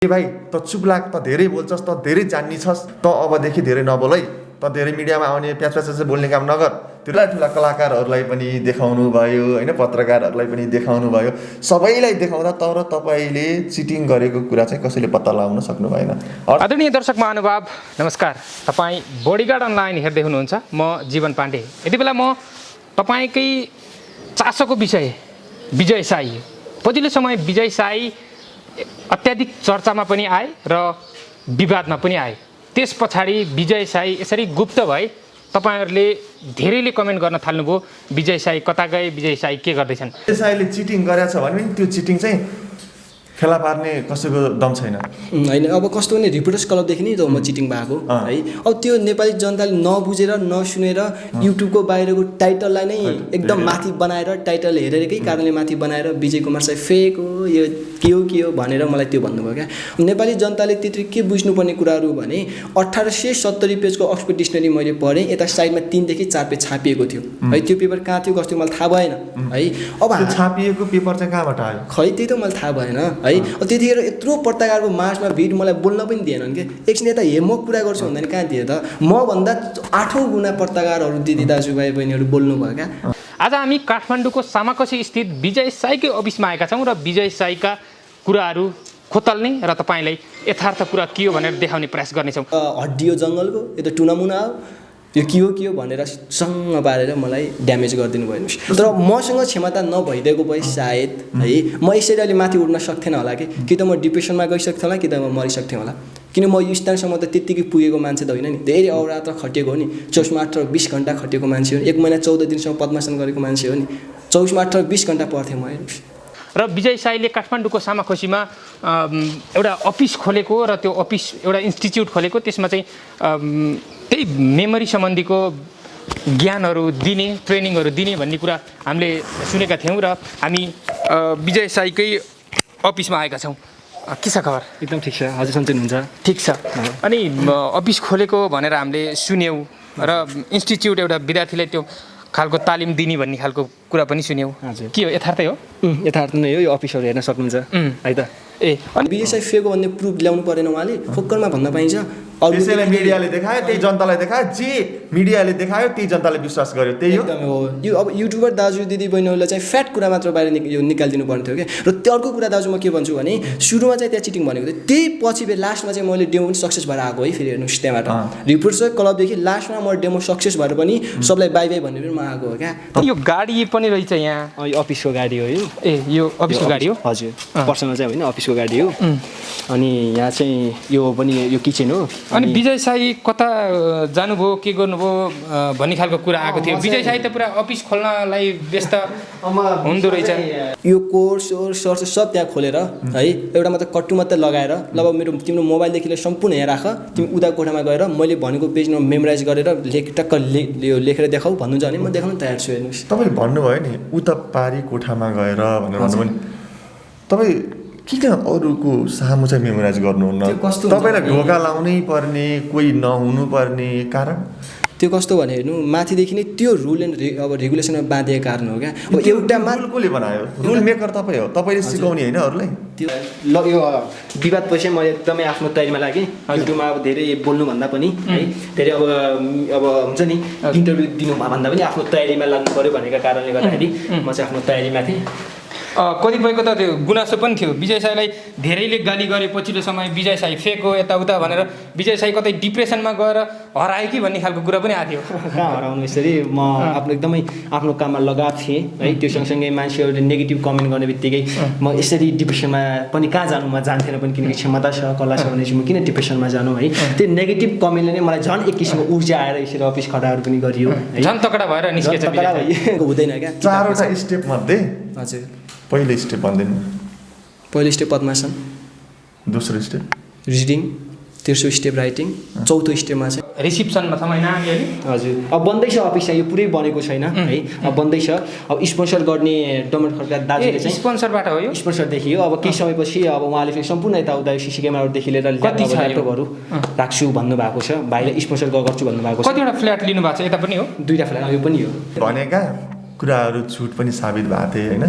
ए भाइ त चुप लाग, त धेरै बोल्छस्, त धेरै जान्नी छस्, त अबदेखि धेरै नबोल है, त धेरै मिडियामा आउने प्याच बोल्ने काम नगर। ठुला कलाकारहरूलाई पनि देखाउनु भयो होइन, पत्रकारहरूलाई पनि देखाउनु भयो, सबैलाई देखाउँदा तर तपाईँले चिटिङ गरेको कुरा चाहिँ कसैले पत्ता लगाउन सक्नु भएन। आदरणीय दर्शक महानुभाव नमस्कार, तपाईँ बॉडीगार्ड अनलाइन हेर्दै हुनुहुन्छ। म जीवन पाण्डे। यति बेला म तपाईँकै चासोको विषय विजय साई, पछिल्लो समय विजय साई अत्याधिक चर्चामा पनि आए र विवादमा पनि आए। त्यस पछाडि विजय साई यसरी गुप्त भए, तपाईहरुले धेरैले कमेन्ट गर्न थाल्नुभयो, विजय साई कता गए, विजय साई के गर्दैछन्। विजय साईले चिटिङ गरेछ भने पनि त्यो चिटिङ चाहिँ फेला पार्ने कसैको दम छैन हैन। अब कस्तो भने रिपोर्टर्स क्लबदेखि नि त म चिटिङ भएको है। अब त्यो नेपाली जनताले नबुझेर नसुनेर युट्युबको बाहिरको टाइटललाई नै एकदम माथि बनाएर, टाइटल हेरेकै कारणले माथि बनाएर विजय कुमार साई फेक हो, यो के हो भनेर मलाई त्यो भन्नुभयो क्या। नेपाली जनताले त्यति के बुझ्नुपर्ने कुराहरू भने 1870 पेजको अक्सफोर्ड डिक्सनरी मैले पढेँ, यता साइडमा 3 देखि 4 पेज छापिएको थियो है। त्यो पेपर कहाँ थियो कस्तो मलाई थाहा भएन है। अब छापिएको पेपर चाहिँ कहाँबाट आयो खै त्यही त मलाई थाहा भएन है। त्यतिखेर यत्रो पत्रकारको माझमा भिड मलाई बोल्न पनि दिएनन् कि। एकछिन यता म कुरा गर्छु भन्दा कहाँ थिए त, म भन्दा 8औं गुणा पत्रकारहरू दिदी दाजुभाइ बहिनीहरू बोल्नु भयो क्या। आज हामी काठमाडौँको सामाकसी स्थित विजय साईकै अफिसमा आएका छौँ र विजय साईका कुराहरू खोतल्ने र तपाईँलाई यथार्थ कुरा के हो भनेर देखाउने प्रयास गर्नेछौँ। हड्डियो जङ्गलको यो त टुनामुना हो, यो के हो भनेर सँग पारेर मलाई ड्यामेज गरिदिनु भयो। तर मसँग क्षमता नभइदिएको भए सायद है म यसरी अलि माथि उड्न सक्थेन होला कि त म डिप्रेसनमा गइसक्थेँ होला, कि त म मरिसक्थेँ होला। किन म यो स्थानसम्म त त्यत्तिकै पुगेको मान्छे त होइन नि, धेरै अहोरात्र खटेको हो नि। 24/8 20 घन्टा खटेको मान्छे हो, 1 महिना 14 दिनसम्म पद्मासन गरेको मान्छे हो नि। 24/8 20 घन्टा पढ्थेँ म। र विजय साईले काठमाडौँको सामाकसीमा एउटा अफिस खोलेको र त्यो अफिस एउटा इन्स्टिच्युट खोलेको, त्यसमा चाहिँ त्यही मेमोरी सम्बन्धीको ज्ञानहरू दिने, ट्रेनिङहरू दिने भन्ने कुरा हामीले सुनेका थियौँ र हामी विजय साईकै अफिसमा आएका छौँ। के छ खबर? एकदम ठिक छ, हजुर सन्चै हुनुहुन्छ? ठिक छ। अनि अफिस खोलेको भनेर हामीले सुन्यौँ र इन्स्टिच्युट एउटा विद्यार्थीलाई त्यो खालको तालिम दिने भन्ने खालको कुरा पनि सुन्यौँ। हजुर के हो, यथार्थै हो? यथार्थ नै हो, यो अफिसहरू हेर्न सक्नुहुन्छ है त। अनि विजय साई फेक भन्ने प्रुफ ल्याउनु परेन, उहाँले फोक्करमा भन्न पाइन्छ। त्यसैलाई मिडियाले देखायो, त्यही जनतालाई देखायो, जे मिडियाले देखायो त्यही जनताले विश्वास गर्यो, त्यही हो। एकदमै हो। यो अब युट्युबर दाजु दिदी बहिनीहरूलाई चाहिँ फ्याट कुरा मात्र बाहिर निकालिदिनु पर्ने थियो क्या। र त्यो अर्को कुरा दाजु म के भन्छु भने, सुरुमा चाहिँ त्यहाँ चिटिङ भनेको थियो, त्यही पछि लास्टमा चाहिँ मैले डेमो पनि सक्सेस भएर आएको है। फेरि हेर्नुहोस् त्यहाँबाट रिपोर्टर्स क्लबदेखि लास्टमा म डेमो सक्सेस भएर पनि सबलाई बाई बाई भनेर म आएको हो क्या। यो गाडी पनि रहेछ यहाँ, यो अफिसको गाडी हो यो। यो अफिसको गाडी हो? हजुर, पर्सनल चाहिँ होइन, अफिसको गाडी हो। अनि यहाँ चाहिँ यो पनि यो किचन हो। अनि विजय साई कता जानुभयो, के गर्नुभयो भन्ने खालको कुरा आएको थियो। विजय साई त पुरा अफिस खोल्नलाई व्यस्त हुँदो रहेछ। यो कोर्स सब त्यहाँ खोलेर है, एउटा मात्र कट्टु मात्रै लगाएर ल मेरो तिम्रो मोबाइलदेखि लिएर सम्पूर्ण यहाँ राख, तिमी उता कोठामा गएर मैले भनेको पेजमा मेमोराइज गरेर टक्क लेखेर देखाऊ भन्नुहुन्छ भने म देखाउन तयार छु। हेर्नुहोस् तपाईँले भन्नुभयो नि उता पारी कोठामा गएर भनेर भन्नुभयो नि, तपाईँ किन अरूको सामु चाहिँ मेमोराइज गर्नुहुन्न? तपाईँलाई ढोका लाउनै पर्ने, कोही नहुनु पर्ने कारण त्यो कस्तो भने हेर्नु, माथिदेखि नै त्यो रुल एन्ड अब रेगुलेसनमा बाँधिएको कारण हो क्या। अब एउटा रुल कसले बनायो? रुल मेकर तपाईँ हो, तपाईँले सिकाउने होइन अरूलाई। त्यो ल यो विवाद पछि मैले एकदमै आफ्नो तयारीमा लागेँ। युट्युबमा अब धेरै बोल्नुभन्दा पनि है, धेरै अब हुन्छ नि इन्टरभ्यू दिनु भन्दा पनि आफ्नो तयारीमा लाग्नु पऱ्यो भनेको कारणले गर्दाखेरि म चाहिँ आफ्नो तयारीमा थिएँ। कतिपयको त त्यो गुनासो पनि थियो, विजय साईलाई धेरैले गाली गरे पछिल्लो समय, विजय साई फेक हो यताउता भनेर विजय साई कतै डिप्रेसनमा गएर हरायो कि भन्ने खालको कुरा पनि आएको थियो। कहाँ हराउनु, यसरी म आफ्नो एकदमै आफ्नो काममा लगाएको थिएँ है। त्यो सँगसँगै मान्छेहरूले नेगेटिभ कमेन्ट गर्ने बित्तिकै म यसरी डिप्रेसनमा पनि कहाँ जानु, म जान्थेन पनि, किनकि क्षमता छ कला छ भने चाहिँ म किन डिप्रेसनमा जानु है। त्यो नेगेटिभ कमेन्टले नै मलाई झन् एक किसिमको ऊर्जा आएर यसरी अफिस खटाहरू पनि गरियो, झन् तकडा भएर निस्केछ। हुँदैन क्या। 4वटा स्टेप मध्ये हजुर, पहिलो स्टेप भन्दैन, पहिलो स्टेप पद्मासन, दोस्रो स्टेप रिडिङ, तेस्रो स्टेप राइटिङ, चौथो स्टेपमा चाहिँ रिसिप्सनमा समय नानी अलि। हजुर, अब बन्दैछ अफिस, यो पुरै बनेको छैन है, अब बन्दैछ। अब स्पोन्सर गर्ने डमर खड्का दाजुले चाहिँ स्पोन्सरबाट हो यो? स्पोन्सरदेखि हो। अब केही समयपछि अब उहाँले फेरि सम्पूर्ण यताउता सिसी क्यामेराहरूदेखि लिएर ल्यापटपहरू राख्छु भन्नुभएको छ, भाइले स्पोन्सर गर्छु भन्नुभएको छ। कतिवटा फ्ल्याट लिनुभएको छ? यता पनि हो? 2टा फ्ल्याट, यो पनि हो। भनेका कुराहरू छुट पनि साबित भएको थिए होइन।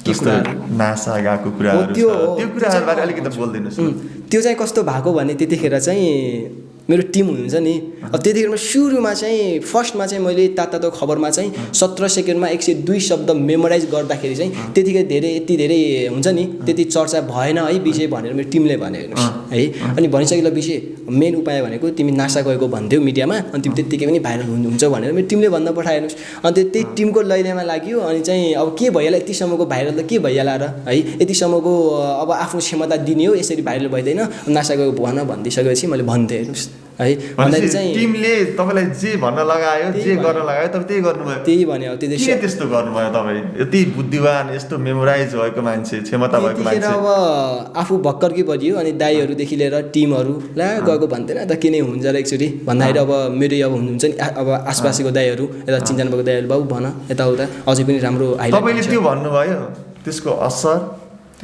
जस्तो नासा गएको कुराहरू त्यो त्यो कुराहरूबारे अलिकति बोलिदिनुहोस् न। त्यो चाहिँ कस्तो भएको भने त्यतिखेर चाहिँ मेरो टिम हुनुहुन्छ नि, अब त्यतिखेर सुरुमा चाहिँ फर्स्टमा चाहिँ मैले तातो खबरमा चाहिँ 17 सेकेन्डमा 102 शब्द मेमोराइज गर्दाखेरि चाहिँ त्यतिखेर यति धेरै हुन्छ नि त्यति चर्चा भएन है विषय भनेर मेरो टिमले भन्यो हेर्नुहोस् है। अनि भनिसकेको विषय मेन उपाय भनेको तिमी नासा गएको भन्थ्यौ मिडियामा अनि तिमी त्यत्तिकै पनि भाइरल हुन्छ भनेर मेरो टिमले भन्न पठायो हेर्नुहोस्। अनि त्यही टिमको लैलेमा लाग्यो अनि चाहिँ अब के भइहाल्यो यतिसम्मको भाइरल त के भइहाल्ला र है, यतिसम्मको अब आफ्नो क्षमता दिने हो यसरी भाइरल भइँदैन नासा गएको भन भनिदिइसकेपछि मैले भन्थेँ हेर्नुहोस् है। भन्दाखेरि चाहिँ टिमले तपाईँलाई जे भन्न लगायो जे गर्न लगायो तपाईँ त्यही गर्नुभयो। त्यही भन्यो अब के त्यस्तो गर्नुभयो तपाईँ यति बुद्धिवान यस्तो मेमोराइज भएको मान्छे क्षमता भएको मान्छे। अब आफू भक्करकै परियो अनि दाईहरूदेखि लिएर टिमहरू ला गएको भन्दैन त के नै हुन्छ र एकचोटि भन्दाखेरि अब मेरो अब हुनुहुन्छ नि अब आसपासको दाईहरू यता चिन्जान भएको दाईहरू बाबु भन यताउता अझै पनि राम्रो तपाईँले त्यो भन्नुभयो त्यसको असर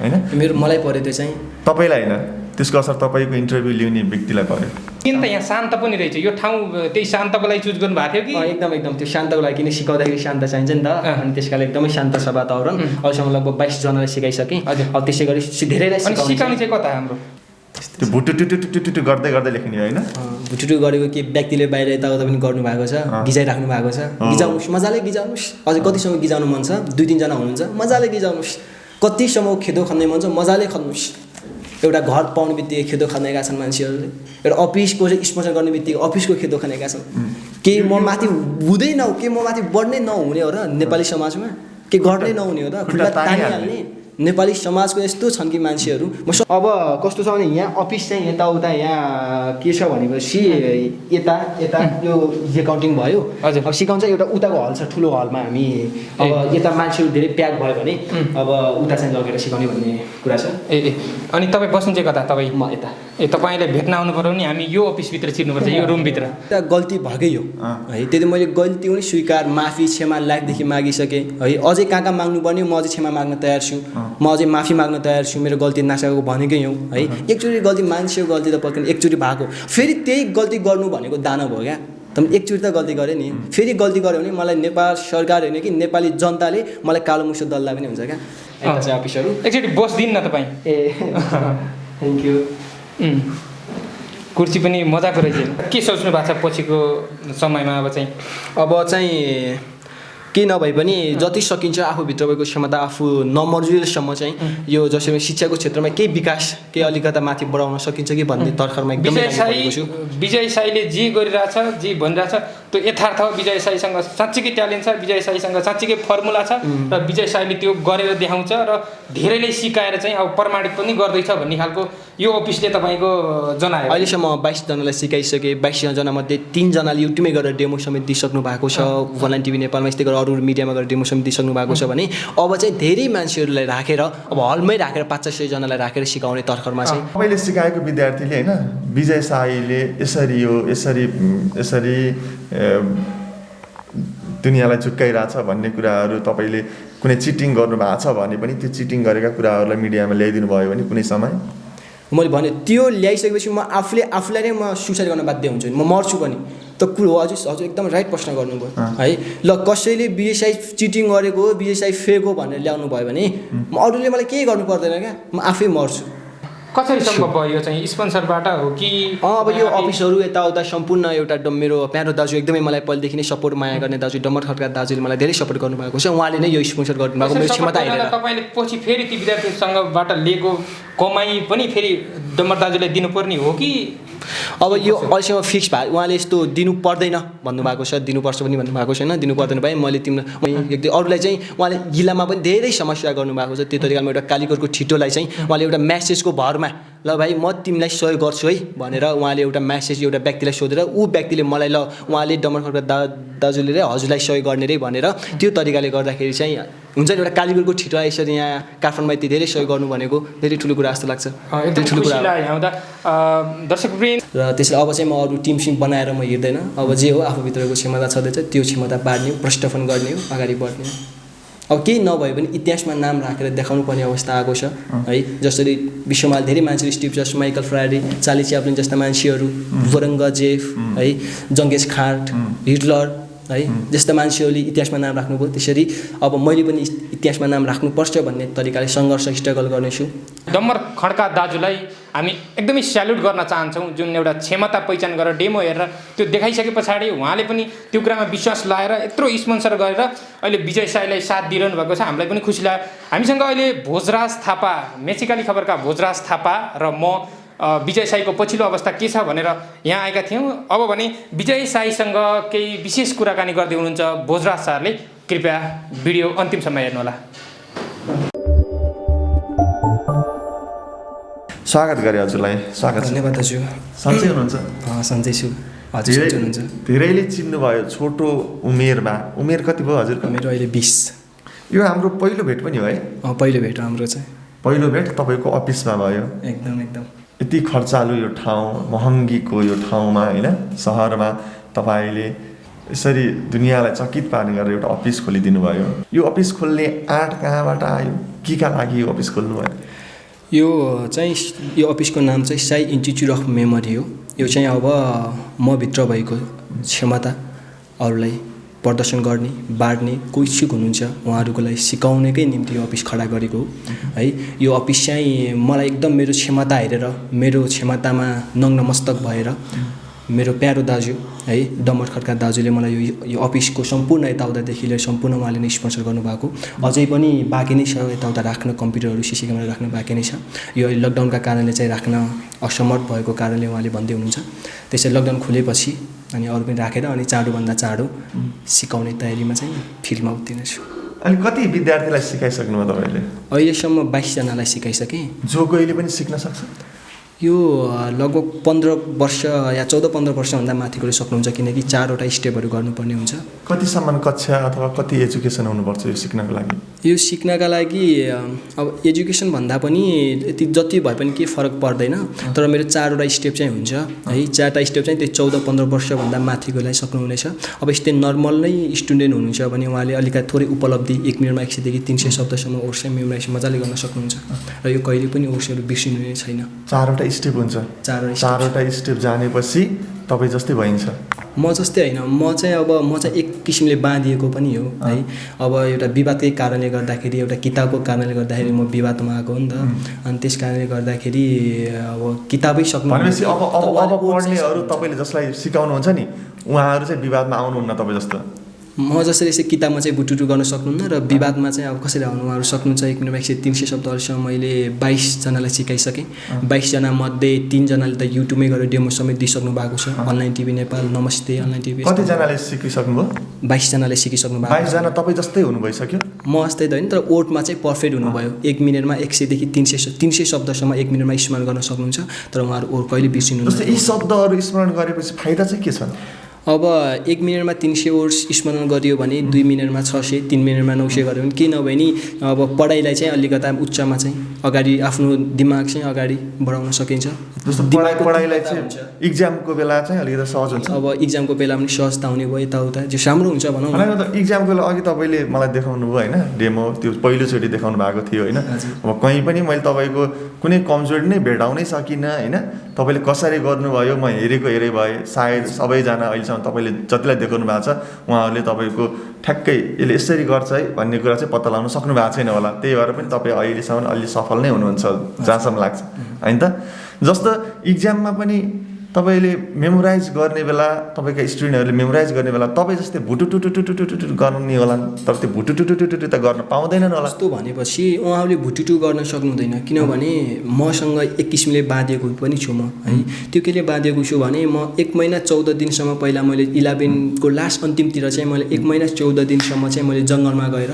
होइन मेरो मलाई पऱ्यो त्यो चाहिँ तपाईँलाई होइन त्यसको असर तपाईँको इन्टरभ्यू लिउने व्यक्तिलाई पऱ्यो। किन त यहाँ शान्त पनि रहेछ यो ठाउँ त्यही शान्तको लागि चुज गर्नु भएको थियो कि एकदम त्यो शान्तको लागि किन सिकाउँदाखेरि शान्त चाहिन्छ नि त अनि त्यस कारण एकदमै शान्त छ वातावरण। अहिलेसम्म लगभग 22 जनालाई सिकाइसकेँ। अब त्यसै गरी धेरैलाई सिकाउने चाहिँ कता हाम्रो त्यो भुटुटुटुटुटु गर्दै गर्दै लेख्ने होइन भुटुटु गरेको के व्यक्तिले बाहिर यताउता पनि गर्नुभएको छ गिजाइराख्नु भएको छ गिजाउनुहोस् मजाले गिजाउनुहोस् अझै कतिसम्म गिजाउनु मन छ 2-3 जना हुनुहुन्छ मजाले गिजाउनुहोस् कतिसम्म खेदो खन्ने मन छ मजाले खन्नुहोस्। एउटा घर पाउने बित्तिकै खेदो खानेका छन् मान्छेहरूले एउटा अफिसको चाहिँ स्पोन्सर गर्ने बित्तिकै अफिसको खेदो खानेका छन्। केही म माथि हुँदै के म माथि बढ्नै नहुने हो र नेपाली समाजमा के गर्नै नहुने हो र खुट्टा तानिहाल्ने नेपाली समाजको यस्तो छन् कि मान्छेहरू अब कस्तो छ भने यहाँ अफिस चाहिँ यताउता यहाँ के छ भनेपछि यता यो एकाउन्टिङ भयो अब सिकाउँछ एउटा उताको हल छ ठुलो हलमा हामी अब यता मान्छेहरू धेरै प्याक भयो भने अब उता चाहिँ लगेर सिकाउने भन्ने कुरा छ। अनि तपाईँ बस्नु चाहिँ कता तपाईँ म यता तपाईँले भेट्न आउनु पर्यो भने हामी यो अफिसभित्र छिर्नुपर्छ यो रुमभित्र गल्ती भएकै हो है त्यति मैले गल्ती पनि स्वीकार माफी क्षमा लाखदेखि मागिसकेँ है अझै कहाँ माग्नुपर्ने म अझै क्षमा माग्न तयार छु म अझै माफी माग्न तयार छु मेरो गल्ती नसकेको भनेकै हो है। एकचोटि गल्ती मान्छेको गल्ती त पक्कै एकचोटि भएको फेरि त्यही गल्ती गर्नु भनेको दानव हो क्या त एकचोटि त गल्ती गरेँ नि फेरि गल्ती गऱ्यो भने मलाई नेपाल सरकार होइन कि नेपाली जनताले मलाई कालो मुसो दल्दा पनि हुन्छ क्या यता चाहिँ अफिसहरू एकचोटि बस्दिन्न तपाईँ थ्याङ्क यू। कुर्सी पनि मजाको रहेछ के सोच्नु भएको छ पछिको समयमा अब चाहिँ केही नभए पनि जति सकिन्छ आफूभित्र भएको क्षमता आफू नमर्जुलेसम्म चाहिँ यो जसरी शिक्षाको क्षेत्रमा केही विकास केही अलिकता माथि बढाउन सकिन्छ कि भन्ने तर्खरमा एकदमै विजय साईले जे गरिरहेछ जे भनिरहेछ त्यो यथार्थ हो। विजय साईसँग साँच्चीकै ट्यालेन्ट छ विजय साईसँग साँच्चीकै फर्मुला छ र विजय साईले त्यो गरेर देखाउँछ र धेरैले सिकाएर चाहिँ अब प्रमाणित पनि गर्दैछ भन्ने खालको यो अफिसले तपाईँको जनायो। अहिलेसम्म 22 जनालाई सिकाइसके 22 जनामध्ये 3 जनाले युट्युबमै गएर डेमो समेत दिइसक्नु भएको छ अनलाइन टिभी नेपालमा यस्तै गरेर अरू मिडियामा गएर डेमो समेत दिइसक्नु भएको छ भने अब चाहिँ धेरै मान्छेहरूलाई राखेर अब हलमै राखेर 500 जनालाई राखेर सिकाउने तर्खरमा चाहिँ तपाईँले सिकाएको विद्यार्थीले होइन विजय साईले यसरी हो यसरी दुनियाँलाई झुक्काइरहेछ भन्ने कुराहरू तपाईँले कुनै चिटिङ गर्नुभएको छ भने पनि त्यो चिटिङ गरेका कुराहरूलाई मिडियामा ल्याइदिनु भयो भने कुनै समय मैले भने त्यो ल्याइसकेपछि म आफूलाई नै म सुसाइड गर्न बाध्य हुन्छु म मर्छु पनि त कुरो हो हजुर एकदम राइट प्रश्न गर्नुभयो है। ल कसैले विजय साई चिटिङ गरेको विजय साई फेक हो भनेर ल्याउनु भयो भने म अरूले मलाई केही गर्नु पर्दैन क्या म आफै मर्छु। कसरी सम्भव भयो यो चाहिँ स्पोन्सरबाट हो कि अब यो अफिसहरू यताउता सम्पूर्ण एउटा मेरो प्यारो दाजु एकदमै मलाई पहिलेदेखि नै सपोर्ट माया गर्ने दाजु डम्बर खड्का दाजुले मलाई धेरै सपोर्ट गर्नुभएको छ उहाँले नै यो स्पोन्सर गर्नुभएको मेरो क्षमता हेरेर तपाईँले पछि फेरि ती विद्यार्थीसँगबाट लिएको कमाइ पनि फेरि डम्बर दाजुलाई दिनुपर्ने हो कि अब यो अहिलेसम्म फिक्स भयो उहाँले यस्तो दिनु पर्दैन भन्नुभएको छ दिनुपर्छ पनि भन्नुभएको छैन दिनु पर्दैन भए मैले तिमीलाई अरूलाई चाहिँ उहाँले जिल्लामा पनि धेरै समस्या गर्नुभएको छ त्यो तरिकामा एउटा कालीकोटको छिटोलाई चाहिँ उहाँले एउटा म्यासेजको भरमा ल भाइ म तिमीलाई सहयोग गर्छु है भनेर उहाँले एउटा म्यासेज एउटा व्यक्तिलाई सोधेर ऊ व्यक्तिले मलाई ल उहाँले डम्बर खड्का दाजुले हजुरलाई सहयोग गर्ने रे भनेर त्यो तरिकाले गर्दाखेरि चाहिँ हुन्छ नि एउटा कालीकोटको छिटो यसरी यहाँ काठमाडौँमा यति धेरै सहयोग गर्नु भनेको धेरै ठुलो कुरा जस्तो लाग्छ एकदम ठुलो कुरा दर्शकवृन्द र त्यसले अब चाहिँ म अरू टिम बनाएर म हिँड्दैन अब जे हो आफूभित्रको क्षमता छँदैछ त्यो क्षमता बाँड्ने प्रस्तापन गर्ने हो अगाडि बढ्ने अब केही नभए पनि इतिहासमा नाम राखेर देखाउनु पर्ने अवस्था आएको छ है। जसरी विश्वमा धेरै मान्छेहरू Steve Jobs Michael Faraday Charlie Chaplin जस्ता मान्छेहरू औरङ्गजेब है जङ्गेज खान हिटलर है जस्तो मान्छेहरूले इतिहासमा नाम राख्नुभयो त्यसरी अब मैले पनि इतिहासमा नाम राख्नुपर्छ भन्ने तरिकाले सङ्घर्ष स्ट्रगल गर्नेछु। डम्बर खड्का दाजुलाई हामी एकदमै स्याल्युट गर्न चाहन्छौँ, जुन एउटा क्षमता पहिचान गरेर डेमो हेरेर त्यो देखाइसके पछाडि उहाँले पनि त्यो कुरामा विश्वास लाएर यत्रो स्पोन्सर गरेर अहिले विजय साईलाई साथ दिइरहनु भएको छ। हामीलाई पनि खुसी लाग्यो। हामीसँग अहिले भोजराज थापा, मेचिकाली खबरका भोजराज थापा र म विजय साईको पछिल्लो अवस्था के छ भनेर यहाँ आएका थियौँ। अब भने विजय साईसँग केही विशेष कुराकानी गर्दै हुनुहुन्छ भोजराज सरले। कृपया भिडियो अन्तिमसम्म हेर्नुहोला। स्वागत गरे हजुरलाई। स्वागत छ। धन्यवाद दाजु। सन्चै हुनुहुन्छ? सन्चै छु। हजुर सन्चै हुनुहुन्छ? धेरैले चिन्नुभयो छोटो उमेरमा। उमेर कति भयो हजुरको? मेरो अहिले 20। यो हाम्रो पहिलो भेट पनि हो है? पहिलो भेट हाम्रो चाहिँ। पहिलो भेट तपाईँको अफिसमा भयो। एकदम एकदम। यति खर्चालु यो ठाउँ, महँगीको यो ठाउँमा होइन, सहरमा तपाईँले यसरी दुनियाँलाई चकित पार्ने गरेर एउटा अफिस खोलिदिनु भयो। यो अफिस खोल्ने आँट कहाँबाट आयो? के का लागि यो अफिस खोल्नु भयो? यो चाहिँ यो अफिसको नाम चाहिँ साई इन्स्टिच्युट अफ मेमोरी हो। यो चाहिँ अब म भित्र भएको क्षमता अरूलाई प्रदर्शन गर्ने, बाँड्ने कोही इच्छुक हुनुहुन्छ उहाँहरूको लागि सिकाउनेकै निम्ति यो अफिस खडा गरेको हो है। यो अफिस चाहिँ मलाई एकदम मेरो क्षमता हेरेर, मेरो क्षमतामा नग्नमस्तक भएर मेरो प्यारो दाजु है डम्बर खड्का दाजुले मलाई यो अफिसको सम्पूर्ण यताउतादेखि लिएर सम्पूर्ण उहाँले नै स्पोन्सर गर्नुभएको। अझै पनि बाँकी नै छ यताउता राख्न, कम्प्युटरहरू सिसी क्यामेरा राख्न बाँकी नै छ। यो लकडाउनका कारणले चाहिँ राख्न असमर्थ भएको कारणले उहाँले भन्दै हुनुहुन्छ। त्यसैले लकडाउन खुलेपछि अनि अरू पनि राखेर अनि चाँडोभन्दा चाँडो सिकाउने तयारीमा चाहिँ फिल्डमा उत्रिने छु। अनि कति विद्यार्थीलाई सिकाइसक्नुभयो तपाईँले? अहिलेसम्म 22 जनालाई सिकाइसकेँ। जो कहिले पनि सिक्न सक्छ? यो लगभग 15 वर्ष या 14-15 वर्षभन्दा माथिकोले सक्नुहुन्छ, किनकि 4वटा स्टेपहरू गर्नुपर्ने हुन्छ। कतिसम्म कक्षा अथवा कति एजुकेसन हुनुपर्छ यो सिक्नको लागि? यो सिक्नका लागि अब एजुकेसन भन्दा पनि यति जति भए पनि केही फरक पर्दैन, तर मेरो 4वटा स्टेप चाहिँ हुन्छ है। 4टा स्टेप चाहिँ त्यही 14-15 वर्षभन्दा माथिकोलाई सक्नुहुनेछ। अब यस्तै नर्मल नै स्टुडेन्ट हुनुहुन्छ भने उहाँले अलिकति थोरै उपलब्धि 1 मिनटमा 100 देखि 300 शब्दसम्म ओर्से मेमोराइज मजाले गर्न सक्नुहुन्छ र यो कहिले पनि ओर्सेहरू बिर्सिनु छैन। 4वटा स्टेप हुन्छ। 4वटा स्टेप जानेपछि तपाईँ जस्तै भइन्छ। म जस्तै होइन, म चाहिँ एक किसिमले बाँधिएको पनि हो है। अब एउटा विवादकै कारणले गर्दाखेरि, एउटा किताबको कारणले गर्दाखेरि म विवादमा आएको हो नि त। अनि त्यस कारणले गर्दाखेरि अब किताबै सक्नु भनेपछि अब पढ्नेहरू तपाईँले जसलाई सिकाउनुहुन्छ नि उहाँहरू चाहिँ विवादमा आउनुहुन्न तपाईँ जस्तो? म जसरी यसै किताबमा चाहिँ बुटुटु गर्न सक्नुहुन्न र विवादमा चाहिँ अब कसरी आउनु उहाँहरू सक्नुहुन्छ। 1 मिनटमा 100-300 शब्दहरूसम्म मैले 22 जनालाई सिकाइसकेँ। 22 जना मध्ये 3 जनाले त युट्युबमै गएर डेमो समेत दिइसक्नु भएको छ। अनलाइन टिभी नेपाल, नमस्ते अनलाइन टिभी। कतिजनाले सिकिसक्नुभयो? 22 जनाले सिकिसक्नु भएको। 22 जना तपाईँ जस्तै हुनु भइसक्यो? म जस्तै त होइन, तर ओटमा चाहिँ पर्फेक्ट हुनुभयो। 1 मिनटमा 100 देखि 300 शब्दसम्म 1 मिनटमा स्मरण गर्न सक्नुहुन्छ, तर उहाँहरू ओट कहिले बिर्सिनु। जस्तै यी शब्दहरू स्मरण गरेपछि फाइदा चाहिँ के छ? अब 1 मिनटमा 300 वर्ड स्मरण गरियो भने 2 मिनटमा 600, 3 मिनटमा 900 गऱ्यो भने के नभए नि अब पढाइलाई चाहिँ अलिकता उच्चमा चाहिँ अगाडि आफ्नो दिमाग चाहिँ अगाडि बढाउन सकिन्छ। जस्तो पढाइलाई चाहिँ इक्जामको बेला चाहिँ अलिकति सहज हुन्छ। अब इक्जामको बेला पनि सहजता हुने भयो, यताउता जो राम्रो हुन्छ भनौँ न। इक्जामको बेला अघि तपाईँले मलाई देखाउनु भयो होइन, डेमो त्यो पहिलोचोटि देखाउनु भएको थियो होइन। अब कहीँ पनि मैले तपाईँको कुनै कमजोरी नै भेटाउनै सकिनँ होइन। तपाईँले कसरी गर्नुभयो म हेरै भएँ। सायद सबैजना अहिलेसम्म तपाईँले जतिलाई देखाउनु भएको छ उहाँहरूले तपाईँको ठ्याक्कै यसले यसरी गर्छ है भन्ने कुरा चाहिँ पत्ता लगाउन सक्नु भएको छैन होला। त्यही भएर पनि तपाईँ अहिलेसम्म अलि सफल नै हुनुहुन्छ जहाँसम्म लाग्छ होइन त। जस्तो इक्जाममा पनि तपाईँले मेमोराइज गर्ने बेला, तपाईँका स्टुडेन्टहरूले मेमोराइज गर्ने बेला तपाईँ जस्तै भुटुटुटुटुटुटुटु गर्ने होला, तर त्यो भुटुटुटुटुटु त गर्न पाउँदैनन् होला। जस्तो भनेपछि उहाँहरूले भुटुटु गर्न सक्नुहुँदैन, किनभने मसँग एक किसिमले बाँधिएको पनि छु म है। त्यो केले बाँधिएको छु भने म 1 महिना 14 दिनसम्म पहिला मैले 11को लास्ट अन्तिमतिर चाहिँ मैले 1 महिना 14 दिनसम्म चाहिँ मैले जङ्गलमा गएर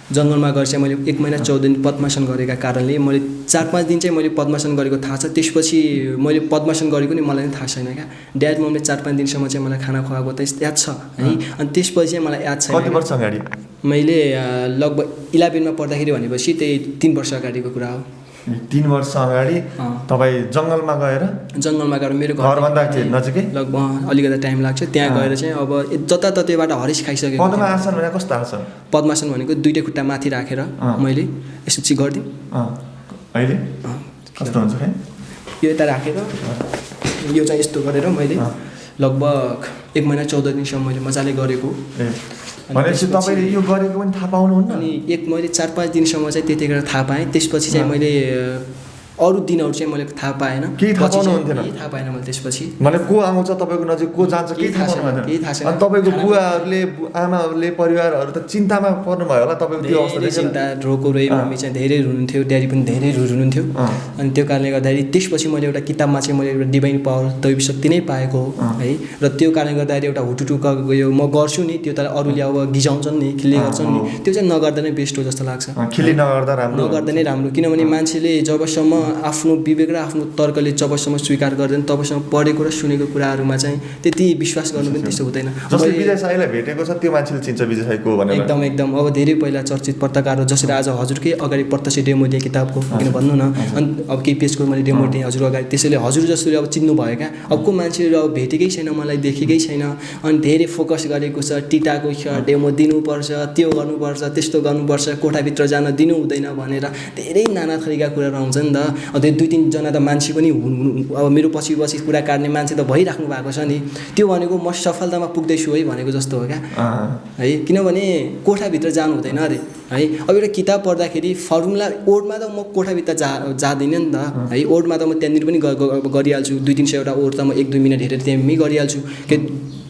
चाहिँ मैले 1 महिना 14 दिन पद्मासन गरेका कारणले मैले 4-5 दिन चाहिँ मैले पद्मासन गरेको थाहा छ। त्यसपछि मैले पद्मासन गरेको नि मलाई थाहा छैन क्या। ड्याड मम्मीले 4-5 दिनसम्म चाहिँ मलाई खाना खुवाएको त याद छ है। अनि त्यसपछि चाहिँ मलाई याद छैन। कति वर्ष अगाडि? मैले लगभग 11मा पढ्दाखेरि भनेपछि त्यही 3 वर्ष अगाडिको कुरा हो। 3 वर्ष अगाडि तपाईँ जङ्गलमा गएर मेरो घरभन्दा नजिकै लगभग अलिकति टाइम लाग्छ। त्यहाँ गएर चाहिँ अब जताततैबाट हरिस खाइसकेको। पद्मासन भने कस्तो आसन? पद्मासन भनेको 2टा खुट्टा माथि राखेर मैले यसो चाहिँ गरिदिउँ। अहिले कस्तो हुन्छ? यो यता राखेर यो चाहिँ यस्तो गरेर मैले लगभग 1 महिना 14 दिनसम्म मैले मजाले गरेको। ए भनेपछि तपाईँले यो गरेको पनि थाहा पाउनुहुन्न? अनि मैले 4-5 दिनसम्म चाहिँ त्यतिखेर थाहा पाएँ। त्यसपछि चाहिँ मैले अरू दिनहरू चाहिँ मैले थाहा पाएन। केही थाहा पाउनुहुन्थेन? केही थाहा पाएन मैले त्यसपछि। मतलब को आउँछ तपाईँको नजिक, को जान्छ, केही थाहा छैन? केही थाहा छैन। अनि तपाईँको बुवाहरूले, आमाहरूले, परिवारहरू त चिन्तामा पर्नुभयो होला तपाईँको त्यो अवस्था देखेर? चिन्ता, रोकोरोइ, मम्मी चाहिँ धेरै रुनुहुन्थ्यो, ड्याडी पनि धेरै रुनुहुन्थ्यो। अनि त्यो कारणले गर्दाखेरि त्यसपछि मैले एउटा किताबमा चाहिँ मैले एउटा डिभाइन पावर, दैवी शक्ति नै पाएको हो है। र त्यो कारणले गर्दाखेरि एउटा हुटुटुक गयो, म गर्छु नि त्यो, तर अरूले अब गिजाउँछन् नि, खिल्ली गर्छन् नि, त्यो चाहिँ नगर्दा नै बेस्ट हो जस्तो लाग्छ। खिल्ली नगर्दा राम्रो, नगर्दा नै राम्रो। किनभने मान्छेले जबसम्म आफ्नो विवेक र आफ्नो तर्कले जबसम्म स्वीकार गर्दैन तबसम्म पढेको र सुनेको कुराहरूमा चाहिँ त्यति विश्वास गर्नु पनि त्यस्तो हुँदैन। जसले विजय साईलाई भेटेको छ त्यो मान्छेले चिन्छ विजय साई को भनेर। एकदम अब धेरै पहिला चर्चित पत्रकार हो, जसरी आज हजुरकै अगाडि प्रत्यक्ष डेमो दिएँ किताबको, किन भन्नु न। अनि अब केही पेजको मैले डेमो दिएँ हजुर अगाडि, त्यसैले हजुर जसले अब चिन्नु भयो क्या। अब को मान्छेहरू अब भेटेकै छैन, मलाई देखेकै छैन, अनि धेरै फोकस गरेको छ, टिटाको छ, डेमो दिनुपर्छ, त्यो गर्नुपर्छ, त्यस्तो गर्नुपर्छ, कोठाभित्र जान दिनु हुँदैन भनेर धेरै नाना थरीका कुराहरू आउँछ नि त। अब त्यो 2-3 जना त मान्छे पनि अब मेरो पछि कुरा काट्ने मान्छे त भइराख्नु भएको छ नि। त्यो भनेको म सफलतामा पुग्दैछु है भनेको जस्तो हो क्या है। किनभने कोठाभित्र जानु हुँदैन अरे है। अब एउटा किताब पढ्दाखेरि फर्मुला ओडमा त म कोठाभित्र जाँदिनँ नि त है। ओडमा त म त्यहाँनिर पनि गरिहाल्छु, 200-300 ओड त म 1-2 मिनट हेरेर त्यहीँ गरिहाल्छु, के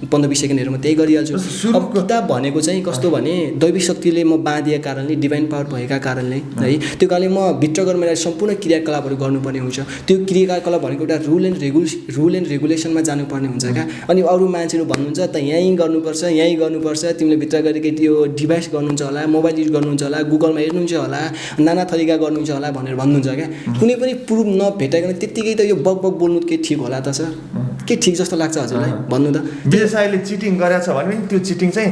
15-20 सेकेन्डहरूमा त्यही गरिहाल्छु। अब किताब भनेको चाहिँ कस्तो भने दैविक शक्तिले म बाँधिएको कारणले, डिभाइन पावर भएका कारणले है, त्यो कारणले म भित्र गएर मेरो सम्पूर्ण क्रियाकलापहरू गर्नुपर्ने हुन्छ। त्यो क्रियाकलाप भनेको एउटा रुल एन्ड रेगुलेसनमा जानुपर्ने हुन्छ क्या। अनि अरू मान्छेहरू भन्नुहुन्छ त यहीँ गर्नुपर्छ, तिमीले भित्र गरेको त्यो डिभाइस गर्नुहुन्छ होला, मोबाइल युज गर्नुहुन्छ होला, गुगलमा हेर्नुहुन्छ होला, नाना थरीका गर्नुहुन्छ होला भनेर भन्नुहुन्छ क्या। कुनै पनि प्रुफ नभेटाइकन त्यत्तिकै त यो बक बोल्नु के ठिक होला त सर? के ठिक जस्तो लाग्छ हजुरलाई भन्नु त? विजय साईले चिटिङ गरेछ भने पनि त्यो चिटिङ चाहिँ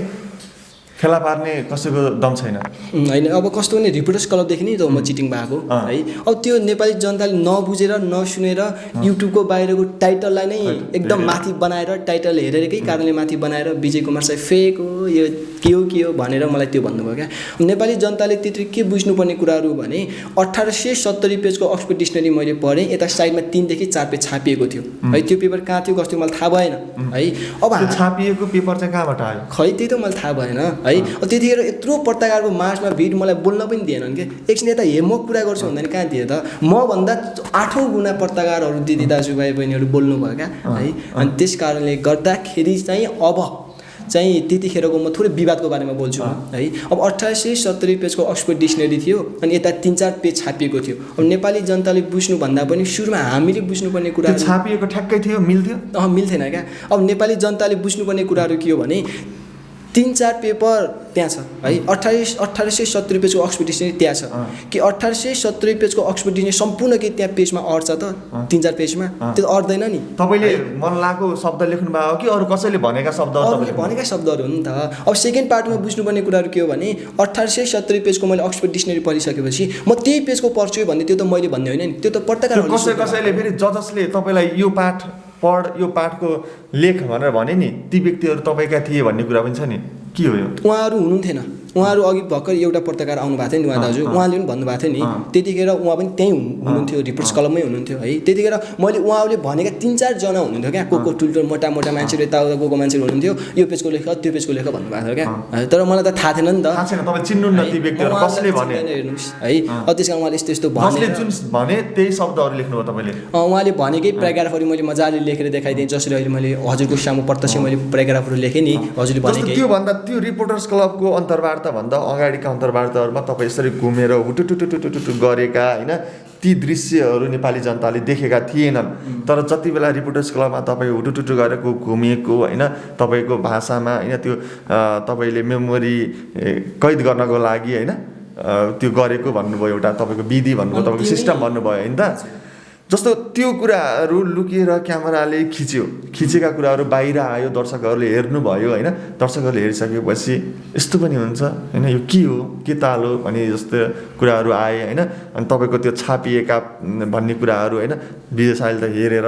फेला पार्ने कसैको दम छैन होइन। अब कस्तो भने रिपोर्टर्स क्लबदेखि नि त म चिटिङ भएको है। अब त्यो नेपाली जनताले नबुझेर नसुनेर युट्युबको बाहिरको टाइटललाई नै एकदम माथि बनाएर, टाइटल हेरेकै कारणले माथि बनाएर विजय कुमार साई फेक हो, यो के हो भनेर मलाई त्यो भन्नुभयो क्या। नेपाली जनताले त्यति के बुझ्नुपर्ने कुराहरू भने 1870 पेजको अक्सफोर्ड डिक्सनरी मैले पढेँ, यता साइडमा 3 देखि 4 पेज छापिएको थियो है। त्यो पेपर कहाँ थियो कस्तो मलाई थाहा भएन है। अब छापिएको पेपर चाहिँ कहाँबाट आयो खै त्यही त मलाई थाहा भएन है। त्यतिखेर यत्रो पत्रकारको माझमा भिड मलाई बोल्न पनि दिएनन् कि। एकछिन यता म कुरा गर्छु भन्दा कहाँ थिएँ त, मभन्दा 8औँ गुणा पत्रकारहरू दिदी दाजुभाइ बहिनीहरू बोल्नु भयो क्या है। अनि त्यस कारणले गर्दाखेरि चाहिँ अब चाहिँ त्यतिखेरको म थोरै विवादको बारेमा बोल्छु है। अब 1870 पेजको अक्सफोर्ड डिक्सनरी थियो, अनि यता 3-4 पेज छापिएको थियो। अब नेपाली जनताले बुझ्नुभन्दा पनि सुरुमा हामीले बुझ्नुपर्ने कुरा छापिएको ठ्याक्कै थियो, मिल्थ्यो? मिल्थेन क्या। अब नेपाली जनताले बुझ्नुपर्ने कुराहरू के हो भने 3-4 पेपर त्यहाँ छ है। 1870 पेजको अक्सफोर्ड डिक्सनरी त्यहाँ छ कि 1870 पेजको अक्सफोर्ड डिक्सनरी सम्पूर्ण के त्यहाँ पेजमा अट्छ त? 3-4 पेजमा त्यो अट्दैन नि। तपाईँले मन लागेको शब्द लेख्नु भएको कि अरू कसैले भनेका शब्दहरू? भनेका शब्दहरू हो नि त। अब सेकेन्ड पार्टमा बुझ्नुपर्ने कुराहरू के हो भने 1870 पेजको मैले अक्सफोर्ड डिक्सनरी पढिसकेपछि म त्यही पेजको पढ्छु भन्ने त्यो त मैले भन्ने होइन नि, त्यो त पत्रकारहरूले कसैले फेरि जजसले तपाईँलाई यो पाठ पढ, यो पाठको लेख भनेर भने नि, ती व्यक्तिहरू तपाईँका थिए भन्ने कुरा पनि छ नि, के हो यो? उहाँहरू हुनुहुन्थेन। उहाँहरू अघि भर्खर एउटा पत्रकार आउनु भएको थियो नि, उहाँ दाजु, उहाँले पनि भन्नुभएको थियो नि त्यतिखेर उहाँ पनि त्यहीँ हुनुहुन्थ्यो, रिपोर्टर्स क्लबमै हुनुहुन्थ्यो है। त्यतिखेर मैले उहाँले भनेका 3-4 जना हुनुहुन्थ्यो क्या, को ठुल्ठुलो मोटा मान्छेहरू, यताउता को मान्छेहरू हुनुहुन्थ्यो, यो पेजको लेख त्यो पेजको लेख भन्नुभएको थियो क्या। तर मलाई त थाहा थिएन नि त। थाहा छैन, तपाईँ चिन्नुहुन्न ती व्यक्तिहरू, कसले भने हेर्नुहोस् है। अब त्यस कारण उहाँले यस्तो भने त्यही शब्दहरू लेख्नुभयो तपाईँले? उहाँले भनेकै प्याराग्राफहरू मैले मजाले लेखेर देखाइदिएँ, जसरी अहिले मैले हजुरको सामु प्रत्यक्ष मैले प्याराग्राफहरू लेखेँ नि हजुरले भनेकै। त्यो रिपोर्टर्स क्लबको अन्तर्वार्ता भन्दा अगाडिका अन्तर्वार्ताहरूमा तपाईँ यसरी घुमेर हुटुटुटुटुटु गरेका होइन, ती दृश्यहरू नेपाली जनताले देखेका थिएनन्। तर जति बेला रिपोर्टर्स क्लबमा तपाईँ हुटुटुटु गरेको घुमेको होइन, तपाईँको भाषामा होइन, त्यो तपाईँले मेमोरी कैद गर्नको लागि होइन त्यो गरेको भन्नुभयो, एउटा तपाईँको विधि भन्नुभयो, तपाईँको सिस्टम भन्नुभयो होइन त। जस्तो त्यो कुराहरू लुकिएर क्यामेराले खिचेका कुराहरू बाहिर आयो, दर्शकहरूले हेर्नुभयो होइन। दर्शकहरूले हेरिसकेपछि यस्तो पनि हुन्छ होइन, यो के हो, के ताल हो भन्ने जस्तो कुराहरू आए होइन। अनि तपाईँको त्यो छापिएका भन्ने कुराहरू होइन, विजय साईले त हेरेर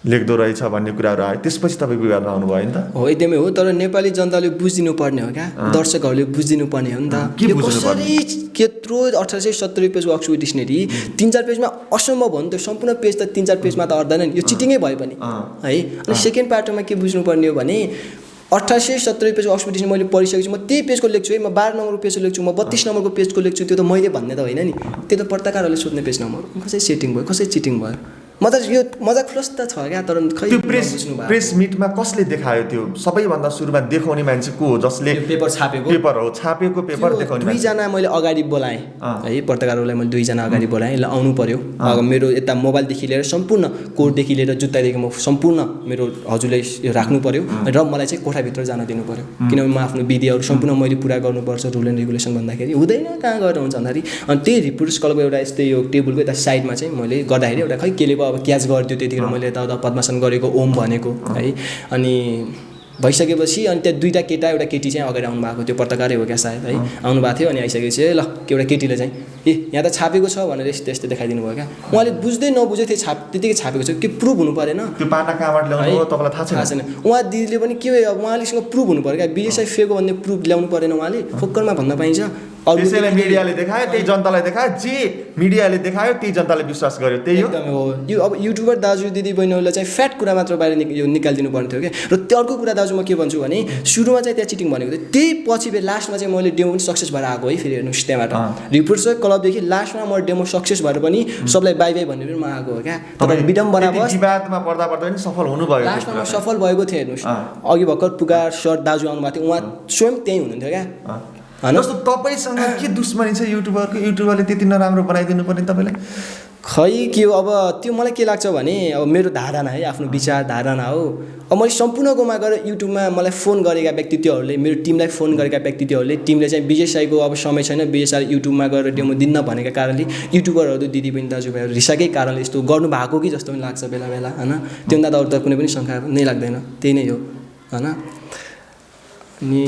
लेख्दो रहेछ भन्ने कुराहरू आयो, त्यसपछि तपाईँ विवादमा आउनुभयो नि त? हो एकदमै हो, तर नेपाली जनताले बुझिदिनु पर्ने हो क्या, दर्शकहरूले बुझिदिनु पर्ने हो नि त। कसरी त्यत्रो यत्रो 1870 पेजको अक्सफोर्ड डिक्सनरी 3-4 पेजमा असम्भव हो नि त्यो सम्पूर्ण पेज त 3-4 पेजमा त अट्दैन नि यो चिटिङै भयो पनि है अनि सेकेन्ड पार्टमा के बुझ्नुपर्ने हो भने 1870 पेजको अक्सफोर्ड डिक्सनरी मैले पढिसकेपछि म त्यही पेजको लेख्छु है म 12 नम्बरको पेजको लेख्छु म 32 नम्बरको पेजको लेख्छु त्यो त मैले भन्ने त होइन नि त्यो त पत्रकारहरूले सोध्ने पेज नम्बर कसै सेटिङ भयो कसै चिटिङ भयो म त यो मजाक प्रष्ट छ क्या तर खै त्यो प्रेस मिटमा कसले देखायो त्यो सबैभन्दा सुरुमा देखाउने मान्छे को हो जसले पेपर छापेको छापेको पेपर देखाउने मान्छे दुईजना मैले अगाडि बोलाएँ है पत्रकारहरूलाई मैले दुईजना अगाडि बोलाएँ ल आउनु पर्यो मेरो यता मोबाइलदेखि लिएर सम्पूर्ण कोटदेखि लिएर जुत्तादेखि म सम्पूर्ण मेरो हजुरले राख्नु पर्यो र मलाई चाहिँ कोठाभित्र जान दिनु पर्यो किनभने म आफ्नो विधिहरू सम्पूर्ण मैले पुरा गर्नुपर्छ रुल एन्ड रेगुलेसन भन्दाखेरि हुँदैन कहाँ गरेर हुन्छ भन्दाखेरि अनि त्यही रिपोर्टर्स क्लबको एउटा यस्तै यो टेबलको यता साइडमा चाहिँ मैले गर्दाखेरि एउटा खै केले अब क्याच गरिदियो त्यतिखेर मैले यताउता पद्मासन गरेको ओम भनेको है अनि भइसकेपछि अनि त्यहाँ दुईवटा केटा एउटा केटी चाहिँ अगाडि आउनु भएको त्यो पत्रकारै हो क्या सायद है आउनु भएको थियो अनि आइसकेपछि ल एउटा केटीले चाहिँ यहाँ त छापेको छ भनेर यस्तो यस्तो देखाइदिनु भयो क्या उहाँले बुझ्दै नबुझ्दै थियो त्यतिकै छापेको छ के प्रुफ हुनु परेन त्यो पाटा कहाँबाट ल्याउनु हो तपाईँलाई थाहा छैन उहाँ दिदीले पनि के अब उहाँलेसँग प्रुफ हुनु पऱ्यो क्या बिएसआई फेको भन्ने प्रुफ ल्याउनु परेन उहाँले फोक्करमा भन्न पाइन्छ त्यसैलाई मिडियाले देखायो त्यही जनतालाई देखायो जे मिडियाले देखायो त्यही जनताले विश्वास गर्यो त्यही हो एकदमै हो यो अब युट्युबर दाजु दिदी बहिनीहरूले चाहिँ फ्याट कुरा मात्र बाहिर निकालिदिनु पर्ने थियो क्या र त्यो अर्को कुरा दाजु म के भन्छु भने सुरुमा चाहिँ त्यहाँ चिटिङ भनेको थियो त्यही पछि लास्टमा चाहिँ मैले डेमो पनि सक्सेस भएर आएको है फेरि हेर्नुहोस् त्यहाँबाट रिपोर्टर्स क्लबदेखि लास्टमा म डेमो सक्सेस भएर पनि सबलाई बाई बाई भनेर म आएको हो क्या तपाईँ विडम्बना भयो विवादमा पर्दा पनि सफल हुनुभयो लास्टमा म सफल भएको थिएँ हेर्नुहोस् अघि भर्खर पुकार सर दाजु आउनुभएको थियो उहाँ स्वयं त्यहीँ हुनुहुन्थ्यो क्या जस्तो तपाईँसँग के दुश्मनी छ युट्युबरले त्यति नराम्रो बनाइदिनु पर्ने तपाईँलाई खै के हो अब त्यो मलाई के लाग्छ भने अब मेरो धारणा है आफ्नो विचार धारणा हो अब मैले सम्पूर्ण गाउँमा गएर युट्युबमा मलाई फोन गरेका व्यक्तित्वहरूले मेरो टिमलाई फोन गरेका व्यक्तित्वहरूले टिमले चाहिँ विजय साईको अब समय छैन विजय साई युट्युबमा गएर डेमो दिन्न भनेका कारणले युट्युबरहरू दिदीबहिनी दाजुभाइहरू रिसाएकै कारणले यस्तो गर्नुभएको कि जस्तो पनि लाग्छ बेला बेला होइन त्योभन्दा त अरू त कुनै पनि शङ्का नै लाग्दैन त्यही नै हो होइन अनि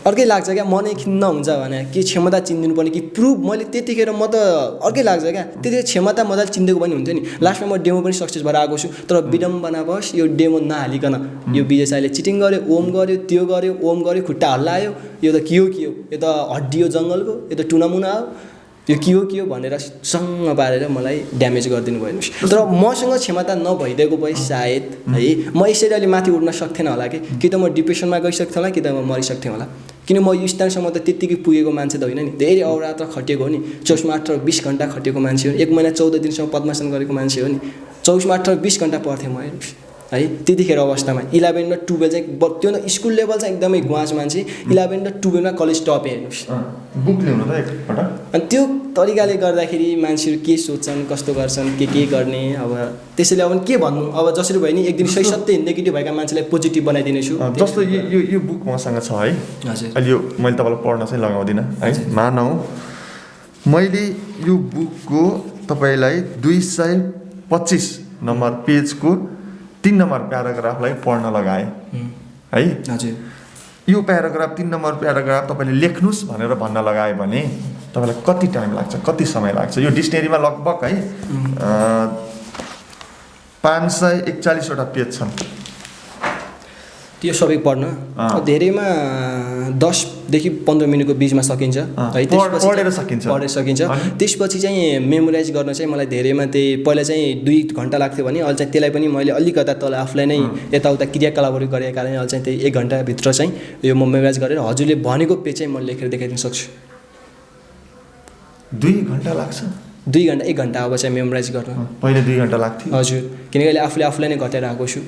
अर्कै लाग्छ क्या मनै खिन्न हुन्छ भने के क्षमता चिनिदिनु पर्ने कि प्रुफ मैले त्यतिखेर म त अर्कै लाग्छ क्या त्यतिखेर क्षमता मजाले चिनिदिएको पनि हुन्थ्यो नि लास्टमा म डेमो पनि सक्सेस भएर आएको छु तर विडम्बनावश यो डेमो नहालिकन यो विजय साईले चिटिङ गर्यो ओम गर्यो ओम गर्यो खुट्टा हल्लायो यो त के हो यो त हड्डी हो जङ्गलको यो त टुनामुना हो यो के हो भनेर सँग पारेर मलाई ड्यामेज गरिदिनु भयो तर मसँग क्षमता नभइदिएको भए सायद है म यसरी अलि माथि उठ्न सक्थेन होला कि त म डिप्रेसनमा गइसक्थेँ होला कि त म मरिसक्थेँ होला किन म यो स्थानसम्म त त्यत्तिकै पुगेको मान्छे त होइन नि धेरै अहोरात्र खटिएको हो नि 24/8 20 घन्टा खटिएको मान्छे हो 1 महिना 14 दिनसम्म पद्मासन गरेको मान्छे हो नि 24/8 20 घन्टा पढ्थेँ म हेर्नुहोस् है त्यतिखेर अवस्थामा 11 र 12 चाहिँ त्यो स्कुल लेभल चाहिँ एकदमै गुवाच मान्छे 11 र 12मा कलेज टप हेर्नुहोस् बुक ल्याउनु त एकपल्ट अनि त्यो तरिकाले गर्दाखेरि मान्छेहरू के सोच्छन् कस्तो गर्छन् के गर्ने अब त्यसैले अब के भन्नु अब जसरी भयो नि एक दिन सही सत्य नेगेटिभ भएका मान्छेलाई पोजिटिभ बनाइदिनेछु जस्तो यो बुक मसँग छ है हजुर अहिले यो मैले तपाईँलाई पढ्न चाहिँ लगाउँदिनँ है मानौ मैले यो बुकको तपाईँलाई 225 नम्बर पेजको 3 नम्बर प्याराग्राफलाई पढ्न लगाएँ है हजुर यो प्याराग्राफ 3 नम्बर प्याराग्राफ तपाईँले लेख्नुहोस् भनेर भन्न लगायो भने तपाईँलाई कति टाइम लाग्छ कति समय लाग्छ यो डिक्सनेरीमा लगभग है 541वटा पेज छन् त्यो सबै पढ्न धेरैमा 10 देखि 15 मिनेटको बिचमा सकिन्छ है पढेर सकिन्छ त्यसपछि चाहिँ मेमोराइज गर्न चाहिँ मलाई धेरैमा त्यही पहिला चाहिँ 2 घन्टा लाग्थ्यो भने अहिले चाहिँ त्यसलाई पनि मैले अलिकता तल आफूलाई नै यताउता क्रियाकलापहरू गरेका कारणले अहिले चाहिँ त्यही 1 घन्टाभित्र चाहिँ यो म मेमोराइज गरेर हजुरले भनेको पेज चाहिँ म लेखेर देखाइदिन सक्छु 2 घन्टा लाग्छ 2 घन्टा 1 घन्टा अब चाहिँ मेमोराइज गर्न पहिले 2 घन्टा लाग्थ्यो हजुर किनकि अहिले आफूलाई नै घटेर आएको छु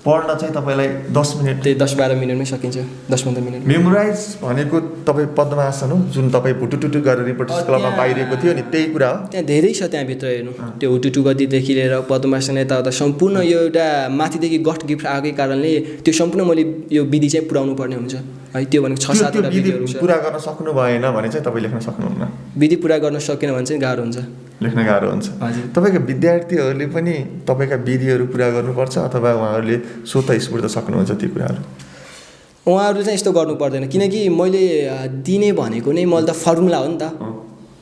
पढ्न चाहिँ तपाईँलाई 10 मिनट त्यही 10-12 मिनटमै सकिन्छ 10-15 मिनट मेमोराइज भनेको तपाईँ पद्मासन हो जुन तपाईँ हुटुटुटु गरेर रिपोर्टर्स क्लबमा पाइरहेको थियो नि त्यही कुरा हो त्यहाँ धेरै छ त्यहाँभित्र हेर्नु त्यो हुटुटु गतिदेखि लिएर पद्मासन यताउता सम्पूर्ण यो एउटा माथिदेखि गठ गिफ्ट आएकै कारणले त्यो सम्पूर्ण मैले यो विधि चाहिँ पुऱ्याउनु पर्ने हुन्छ है त्यो भनेको 6-7 विधिहरू छ पुरा गर्न सक्नु भएन भने चाहिँ तपाईँ लेख्न सक्नुहुन्न विधि पुरा गर्न सकेन भने चाहिँ गाह्रो हुन्छ लेख्न गाह्रो हुन्छ तपाईँका विद्यार्थीहरूले पनि तपाईँका विधिहरू पुरा गर्नुपर्छ अथवा उहाँहरूले स्वतः स्फूर्त सक्नुहुन्छ ती कुराहरू उहाँहरूले चाहिँ यस्तो गर्नु पर्दैन किनकि मैले दिने भनेको नै मैले त फर्मुला हो नि त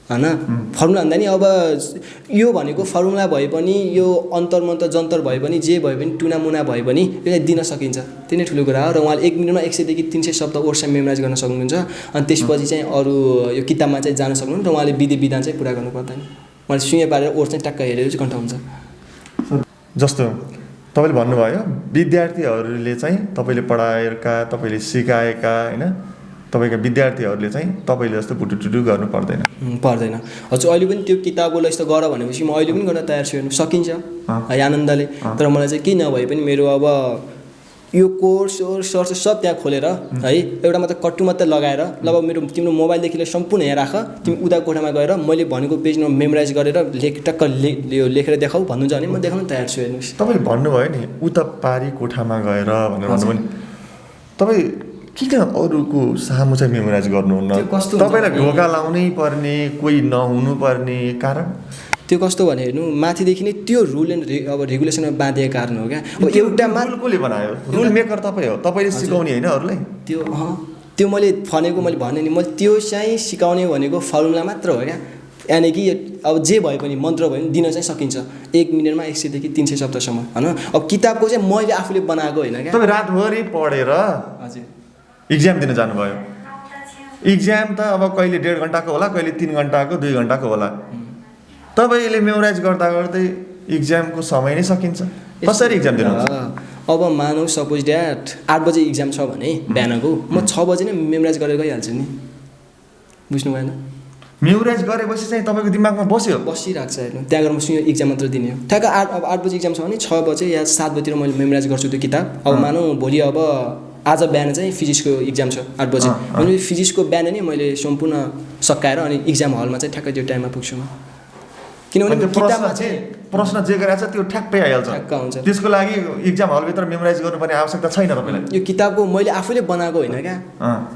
होइन फर्मुला भन्दा नि अब यो भनेको फर्मुला भए पनि यो अन्तर्मन्त्र जन्तर भए पनि जे भए पनि टुनामुना भए पनि यसलाई दिन सकिन्छ त्यही नै ठुलो कुरा हो र उहाँले 1 मिनटमा 100 देखि 300 शब्द ओर्समा मेमोराइज गर्न सक्नुहुन्छ अनि त्यसपछि चाहिँ अरू यो किताबमा चाहिँ जान सक्नुहुन्छ र उहाँले विधि विधान चाहिँ पुरा गर्नु पर्दैन उहाँले सुँगे पारेर ओर चाहिँ टक्क हेरेर चाहिँ कन्ठ हुन्छ जस्तो तपाईँले भन्नुभयो विद्यार्थीहरूले चाहिँ तपाईँले पढाएका तपाईँले सिकाएका होइन तपाईँका विद्यार्थीहरूले चाहिँ तपाईँले जस्तो भुटुटुटु गर्नु पर्दैन पर्दैन हजुर अहिले पनि त्यो किताबलाई यस्तो गर भनेपछि म अहिले पनि गर्न तयार छु हेर्नु सकिन्छ है आनन्दले तर मलाई चाहिँ के नभए पनि मेरो अब यो कोर्स सर्च सब त्यहाँ खोलेर है एउटा मात्र कट्टु मात्रै लगाएर ल अब मेरो तिम्रो मोबाइलदेखि लिएर सम्पूर्ण यहाँ राख तिमी उता कोठामा गएर मैले भनेको पेजमा मेमोराइज गरेर टक्क लेखेर देखाऊ भन्नुहुन्छ भने म देखाउन तयार छु हेर्नुहोस् तपाईँले भन्नुभयो नि उता पारी कोठामा गएर भनेर भन्नुभयो नि तपाईँ किन अरूको सामु चाहिँ मेमोराइज गर्नुहुन्न तपाईँलाई ढोका लाउनै पर्ने कोही नहुनु पर्ने कारण त्यो कस्तो भने हेर्नु माथिदेखि नै त्यो रुल एन्ड अब रेगुलेसनमा बाँधिएको कारण हो क्या अब एउटा रुल कसले बनायो रुल मेकर तपाईँ हो तपाईँले सिकाउने होइन अरूलाई त्यो मैले भने नि मैले त्यो चाहिँ सिकाउने भनेको फर्मुला मात्र हो क्या यानि कि अब जे भए पनि मन्त्र भयो भने दिन चाहिँ सकिन्छ 1 मिनटमा 100 देखि 300 शब्दसम्म होइन अब किताबको चाहिँ मैले आफूले बनाएको होइन क्या तपाईँ रातभरि पढेर हजुर इक्जाम दिन जानुभयो इक्जाम त अब कहिले 1.5 घन्टाको होला कहिले 3 घन्टाको 2 घन्टाको होला तपाईँले मेमोराइज गर्दा गर्दै इक्जामको समय नै सकिन्छ कसरी इक्जाम दिनुहुन्छ अब मानौ सपोज द्याट 8 बजे इक्जाम छ भने बिहानको म 6 बजे नै मेमोराइज गरेर गइहाल्छु नि बुझ्नु भएन मेमोराइज गरेपछि चाहिँ तपाईँको दिमागमा बसिरहेको छ हेर्नु त्यहाँ गएर म सुयो इक्जाम मात्र दिने हो ठ्याक्क 8 बजे इक्जाम छ भने 6 बजे या 7 बजेतिर मैले मेमोराइज गर्छु त्यो किताब अब मानौ भोलि अब आज बिहान चाहिँ फिजिक्सको इक्जाम छ 8 बजे अनि फिजिक्सको बिहान नै मैले सम्पूर्ण सकाएर अनि इक्जाम हलमा चाहिँ ठ्याक्क त्यो टाइममा पुग्छु म किनभने किताबमा चाहिँ प्रश्न जे गरेछ त्यो ठ्याक्कै आइहाल्छ ठ्याक्क हुन्छ त्यसको लागि इक्जाम हलभित्र मेमोराइज गर्नुपर्ने आवश्यकता छैन तपाईँलाई यो किताबको मैले आफैले बनाएको होइन क्या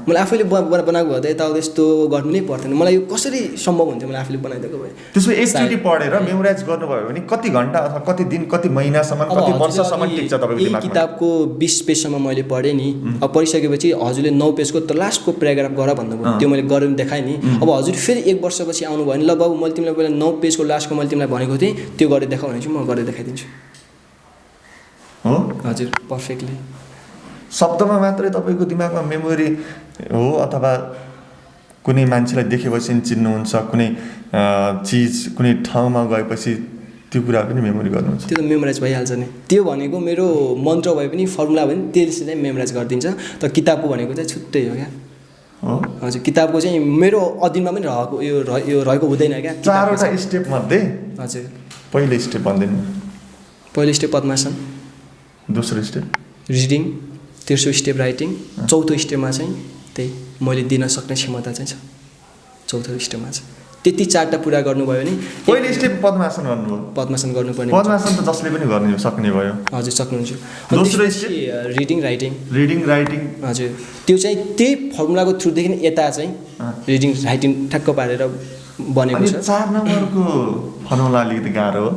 मैले आफैले बनाएको भए त यताउता यस्तो गर्नु नै पर्थेन मलाई यो कसरी सम्भव हुन्थ्यो मैले आफूले बनाइदिएको भए त्यसो एकचोटि पढेर मेमोराइज गर्नुभयो भने कति घन्टा अथवा कति दिन कति महिनासम्म कति वर्षसम्म टिक्छ तपाईँको दिमागमा किताबको 20 पेजसम्म मैले पढेँ नि अब पढिसकेपछि हजुरले 9 पेजको त लास्टको प्याराग्राफ गर भन्नुभयो त्यो मैले गरेर देखाएँ नि अब हजुर फेरि 1 वर्षपछि आउनु भयो भने ल बाबु मैले तिमीलाई पहिला 9 पेजको लास्टको मैले तिमीलाई भनेको थिएँ त्यो गरेर देखाउ भनेपछि म गरेर देखाइदिन्छु हो हजुर पर्फेक्टली शब्दमा मात्रै तपाईँको दिमागमा मेमोरी हो अथवा कुनै मान्छेलाई देखेपछि चिन्नुहुन्छ कुनै चिज कुनै ठाउँमा गएपछि त्यो कुरा पनि मेमोरी गर्नुहुन्छ त्यो त मेमोराइज भइहाल्छ नि त्यो भनेको मेरो मन्त्र भए पनि फर्मुला भए पनि त्यसले चाहिँ मेमोराइज गरिदिन्छ तर किताबको भनेको चाहिँ छुट्टै हो क्या हो हजुर किताबको चाहिँ मेरो अधीनमा पनि यो रहेको हुँदैन क्या 4वटा स्टेप मध्ये हजुर पहिलो स्टेप भन्दिनु पहिलो स्टेप पद्मासन दोस्रो स्टेप रिडिङ तेस्रो स्टेप राइटिङ चौथो स्टेपमा चाहिँ त्यही मैले दिन सक्ने क्षमता चाहिँ छ चौथो स्टेपमा चाहिँ त्यति 4टा पुरा गर्नुभयो भने पहिलो स्टेप पद्मासन गर्नुभयो पद्मासन गर्नुपर्ने पद्मासन त जसले पनि गर्न सक्ने भयो हजुर सक्नुहुन्छ दोस्रो स्टेप रिडिङ राइटिङ हजुर त्यो चाहिँ त्यही फर्मुलाको थ्रुदेखि यता चाहिँ रिडिङ राइटिङ ठ्याक्क पारेर बनेको छ 4 नम्बरको फर्मुला अलिकति गाह्रो हो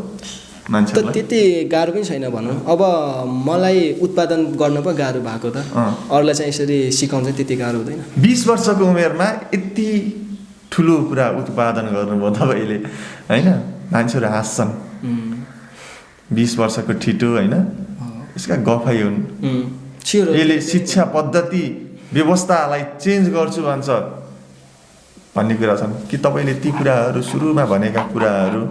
त त्यति गाह्रो पनि छैन भनौँ अब मलाई उत्पादन गर्न पो गाह्रो भएको त अरूलाई चाहिँ यसरी सिकाउन चाहिँ त्यति गाह्रो हुँदैन 20 वर्षको उमेरमा यति ठुलो कुरा उत्पादन गर्नुभयो तपाईँले होइन मान्छेहरू हाँस्छन् 20 वर्षको ठिटो होइन यसका गफै हुन् यसले शिक्षा पद्धति व्यवस्थालाई चेन्ज गर्छु भन्छ भन्ने कुरा छन् कि तपाईँले ती कुराहरू सुरुमा भनेका कुराहरू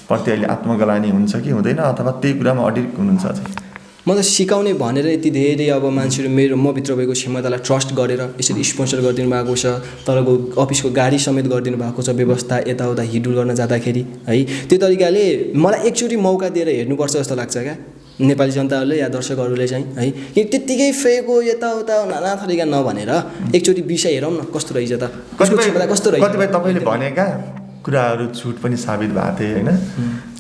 प्रति अहिले आत्मग्लानी हुन्छ कि हुँदैन अथवा त्यही कुरामा अडिग हुनुहुन्छ चाहिँ म त सिकाउने भनेर यति धेरै अब मान्छेहरू मेरो मभित्र भएको क्षमतालाई ट्रस्ट गरेर यसरी स्पोन्सर गरिदिनु भएको छ तपाईँको अफिसको गाडी समेत गरिदिनु भएको छ व्यवस्था यताउता हिडुल गर्न जाँदाखेरि है त्यो तरिकाले मलाई एकचोटि मौका दिएर हेर्नुपर्छ जस्तो लाग्छ क्या नेपाली जनताहरूले या दर्शकहरूले चाहिँ है कि त्यत्तिकै फेको यताउता नाना थरीका नभनेर एकचोटि विषय हेरौँ न कस्तो रहेछ त कस्तो रहेछ कतिपय तपाईँले भनेका कुराहरू झुट पनि साबित भएको थिए होइन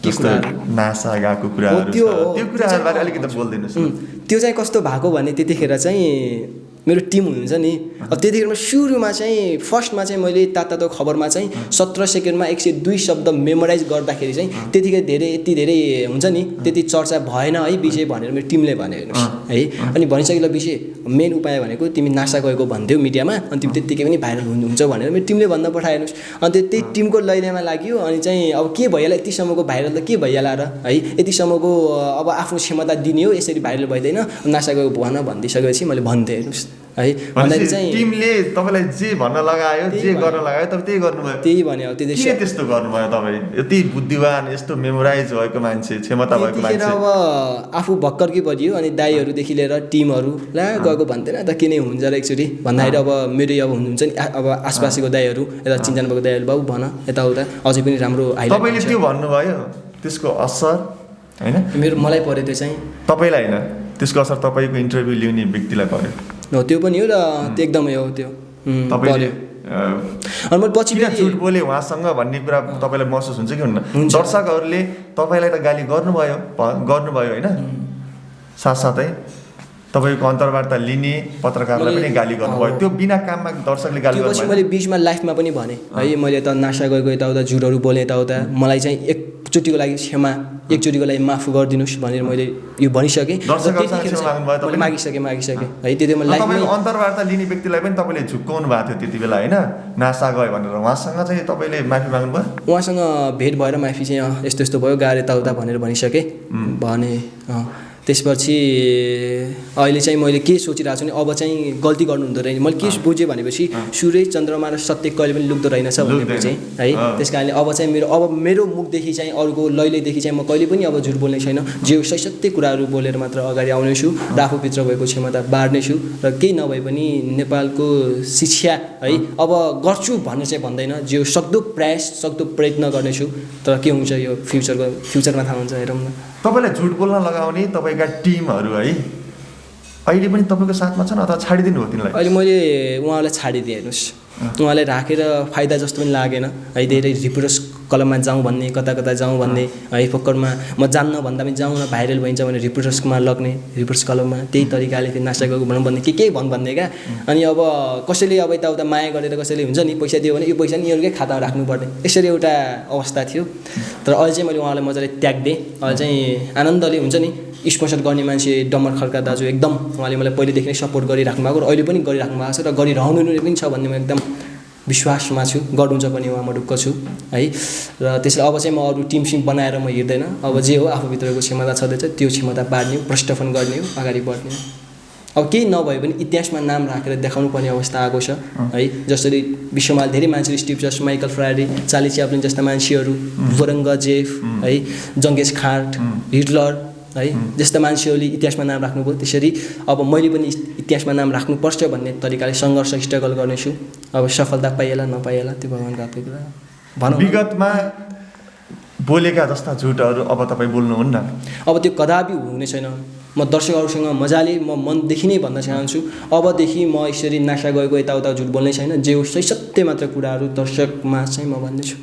जस्तो नासा गएको कुराहरू त्यो कुराहरूबारे अलिकति बोलिदिनुहोस् त्यो चाहिँ कस्तो भएको भने त्यतिखेर चाहिँ मेरो टिम हुनुहुन्छ नि अब त्यतिखेरमा सुरुमा चाहिँ फर्स्टमा चाहिँ मैले तातो खबरमा चाहिँ 17 सेकेन्डमा 102 शब्द मेमोराइज गर्दाखेरि चाहिँ त्यतिकै यति धेरै हुन्छ नि त्यति चर्चा भएन है विषय भनेर मेरो टिमले भन्यो हेर्नुहोस् है। अनि भनिसकेको विषय मेन उपाय भनेको तिमी नासा गएको भन्थ्यौ मिडियामा अनि तिमी त्यत्तिकै पनि भाइरल हुन्छ भनेर मेरो टिमले भन्न पठायो हेर्नुहोस्। अनि त्यही टिमको लैलेमा लाग्यो अनि चाहिँ अब के भइहाल्यो यतिसम्मको भाइरल त के भइहाल्यो र है यतिसम्मको अब आफ्नो क्षमता दिने हो यसरी भाइरल भइदैन नासा गएको भन भनिदिइसकेपछि मैले भन्थेँ हेर्नुहोस् है। भन्दाखेरि चाहिँ टिमले तपाईँलाई जे भन्न लगायो जे गर्न लगायो तपाईँ त्यही गर्नुभयो। त्यही भन्यो त्यति के त्यस्तो गर्नुभयो तपाईँ यति बुद्धिवान यस्तो मेमोराइज भएको मान्छे क्षमता भएको मान्छे अब आफू भक्करकै परियो अनि दाईहरूदेखि लिएर टिमहरू ला गएको भन्दैन त के नै हुन्छ र एकचोटि भन्दाखेरि अब मेरो अब हुनुहुन्छ नि अब आसपासको दाईहरू यता चिन्जान भएको दाईहरू बाबु भन यताउता अझै पनि राम्रो तपाईँले त्यो भन्नुभयो त्यसको असर होइन मेरो मलाई पऱ्यो त्यो चाहिँ तपाईँलाई होइन त्यसको असर तपाईँको इन्टरभ्यू लिउने व्यक्तिलाई पऱ्यो हो त्यो पनि हो र त्यो एकदमै हो त्यो तपाईँले अनि मैले पछि किन झुट बोले उहाँसँग भन्ने कुरा तपाईँलाई महसुस हुन्छ कि हुन्न दर्शकहरूले तपाईँलाई त गाली गर्नुभयो होइन साथसाथै तपाईँको अन्तर्वार्ता लिने पत्रकारलाई पनि गाली गर्नुभयो त्यो बिना काममा दर्शकले गाली गर्नुभयो। मैले बिचमा लाइफमा पनि भने है मैले त नासा गएको यताउता झुटहरू बोलेँ यताउता मलाई चाहिँ एकचोटिको लागि क्षमा एकचोटिको लागि माफ गरिदिनुहोस् भनेर मैले यो भनिसकेँ मैले मागिसकेँ है त्यति मैले लाइफमा अन्तर्वार्ता लिने व्यक्तिलाई पनि तपाईँले झुक्काउनु भएको थियो त्यति बेला होइन नासा गयो भनेर उहाँसँग चाहिँ तपाईँले माफी माग्नुभयो उहाँसँग भेट भएर माफी चाहिँ यस्तो यस्तो भयो गाह्रो यताउता भनेर भनिसकेँ भने त्यसपछि अहिले चाहिँ मैले के सोचिरहेको छु भने अब चाहिँ गल्ती गर्नु हुँदो रहेछ मैले के बुझेँ भनेपछि सूर्य चन्द्रमा र सत्य कहिले पनि लुक्दो रहेनछ भनेको चाहिँ है त्यस कारणले अब चाहिँ मेरो मुखदेखि चाहिँ अरूको लैलेदेखि चाहिँ म कहिले पनि अब झुट बोल्ने छैन जे सत्य कुराहरू बोलेर मात्र अगाडि आउनेछु र आफूभित्र भएको क्षमता बाँड्नेछु र केही नभए पनि नेपालको शिक्षा है अब गर्छु भन्ने चाहिँ भन्दैन जे सक्दो प्रयास सक्दो प्रयत्न गर्नेछु तर के हुन्छ यो फ्युचरमा थाहा हुन्छ हेरौँ न। तपाईँलाई झुट बोल्न लगाउने तपाईँका टिमहरू है अहिले पनि तपाईँको साथमा छन् अथवा छाडिदिनु हो तिनीलाई? अहिले मैले उहाँलाई छाडिदिएँ हेर्नुहोस् उहाँलाई राखेर फाइदा जस्तो पनि लागेन है धेरै रिपोर्टर्स कलममा जाउँ भन्ने कता कता जाउँ भन्ने है फोक्करमा म जान्न भन्दा पनि जाउँ न भाइरल भइन्छ भने रिपोर्टर्समा लग्ने रिपोर्टर्स कलममा त्यही तरिकाले फेरि नासा गएको भनौँ भन्ने के भन्ने क्या। अनि अब कसैले अब यताउता माया गरेर कसैले हुन्छ नि पैसा दियो भने यो पैसा नि यिनीहरूकै खातामा राख्नुपर्ने यसरी एउटा अवस्था थियो। तर अहिले चाहिँ मैले उहाँलाई मजाले त्याग दिएँ अहिले चाहिँ आनन्दले हुन्छ नि स्पोन्सर गर्ने मान्छे डम्बर खड्का दाजु एकदम उहाँले मलाई पहिलेदेखि नै सपोर्ट गरिराख्नु भएको र अहिले पनि गरिराख्नु भएको छ र गरिरहनु पनि छ भन्ने म एकदम विश्वासमा छु गर्नुहुन्छ पनि उहाँमा ढुक्क छु है। र त्यसले अब चाहिँ म अरू टिम बनाएर म हिँड्दैन अब जे हो आफूभित्रको क्षमता छँदैछ त्यो क्षमता बाँड्ने हो प्रष्टफन गर्ने हो अगाडि बढ्ने हो। अब केही नभए पनि इतिहासमा नाम राखेर देखाउनु पर्ने अवस्था आएको छ है। जसरी विश्वमा धेरै मान्छेहरू Steve Jobs Michael Faraday Charlie Chaplin जस्ता मान्छेहरू औरङ्गजेब है जङ्गेज खान हिटलर है जस्ता मान्छेहरूले इतिहासमा नाम राख्नुभयो त्यसरी अब मैले पनि इतिहासमा नाम राख्नुपर्छ भन्ने तरिकाले सङ्घर्ष स्ट्रगल गर्नेछु। अब सफलता पाइएला नपाइएला त्यो भगवान्को हातको कुरा भनौँ। विगतमा बोलेका जस्ता झुटहरू अब तपाईँ बोल्नुहुन्न अब त्यो कदापि हुने छैन। म दर्शकहरूसँग मजाले म मनदेखि नै भन्न चाहन्छु अबदेखि म यसरी नासा गएको यताउता झुट बोल्ने छैन जे हो सही सत्य मात्र कुराहरू दर्शकमा चाहिँ म भन्नेछु।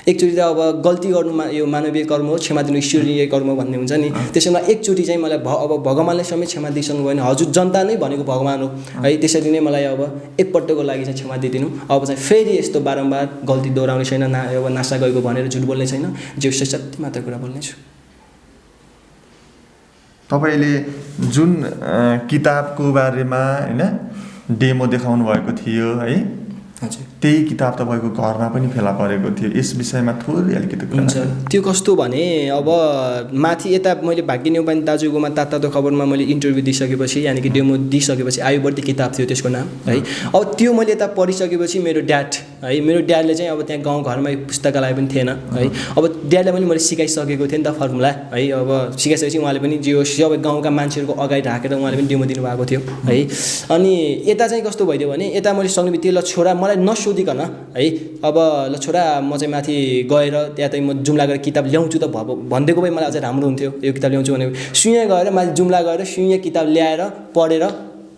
एकचोटि त अब गल्ती गर्नुमा यो मानवीय कर्म हो क्षमा दिनु ईश्वरीय कर्म भन्ने हुन्छ नि त्यसैमा एकचोटि चाहिँ मलाई अब भगवान्ले समेत क्षमा दिइसक्नु भयो भने हजुर जनता नै भनेको भगवान् हो है त्यसरी नै मलाई अब एकपल्टको लागि चाहिँ क्षमा दिइदिनु अब चाहिँ फेरि यस्तो बारम्बार गल्ती दोहोऱ्याउने छैन अब नासा गएको भनेर झुट बोल्ने छैन जे सत्य मात्र कुरा बोल्नेछु। तपाईँले जुन किताबको बारेमा होइन डेमो देखाउनु भएको थियो है हजुर त्यही किताब तपाईँको घरमा पनि फेला परेको थियो यस विषयमा थोरै अलिकति हुन्छ। त्यो कस्तो भने अब माथि यता मैले भाग्य नेउपाने दाजुकोमा तातो खबरमा मैले इन्टरभ्यू दिइसकेपछि यानि कि डेमो दिइसकेपछि आयुवर्ती किताब थियो त्यसको नाम है। अब त्यो मैले यता पढिसकेपछि मेरो ड्याडले चाहिँ अब त्यहाँ गाउँघरमा पुस्तकालय पनि थिएन है। अब ड्याडलाई पनि मैले सिकाइसकेको थिएँ नि त फर्मुला है। अब सिकाइसकेपछि उहाँले पनि जे होस् अब गाउँका मान्छेहरूको अगाडि राखेर उहाँले पनि डेमो दिनुभएको थियो है। अनि यता चाहिँ कस्तो भइदियो भने यता मैले सक्ने बित्तिकै ल छोरा मलाई नसोधिकन है अब ल छोरा म चाहिँ माथि गएर त्यहाँ चाहिँ म जुम्ला गएर किताब ल्याउँछु त भनिदिएको भए मलाई अझै राम्रो हुन्थ्यो यो किताब ल्याउँछु भनेको सुइँ गएर माथि जुम्ला गएर सुइँ किताब ल्याएर पढेर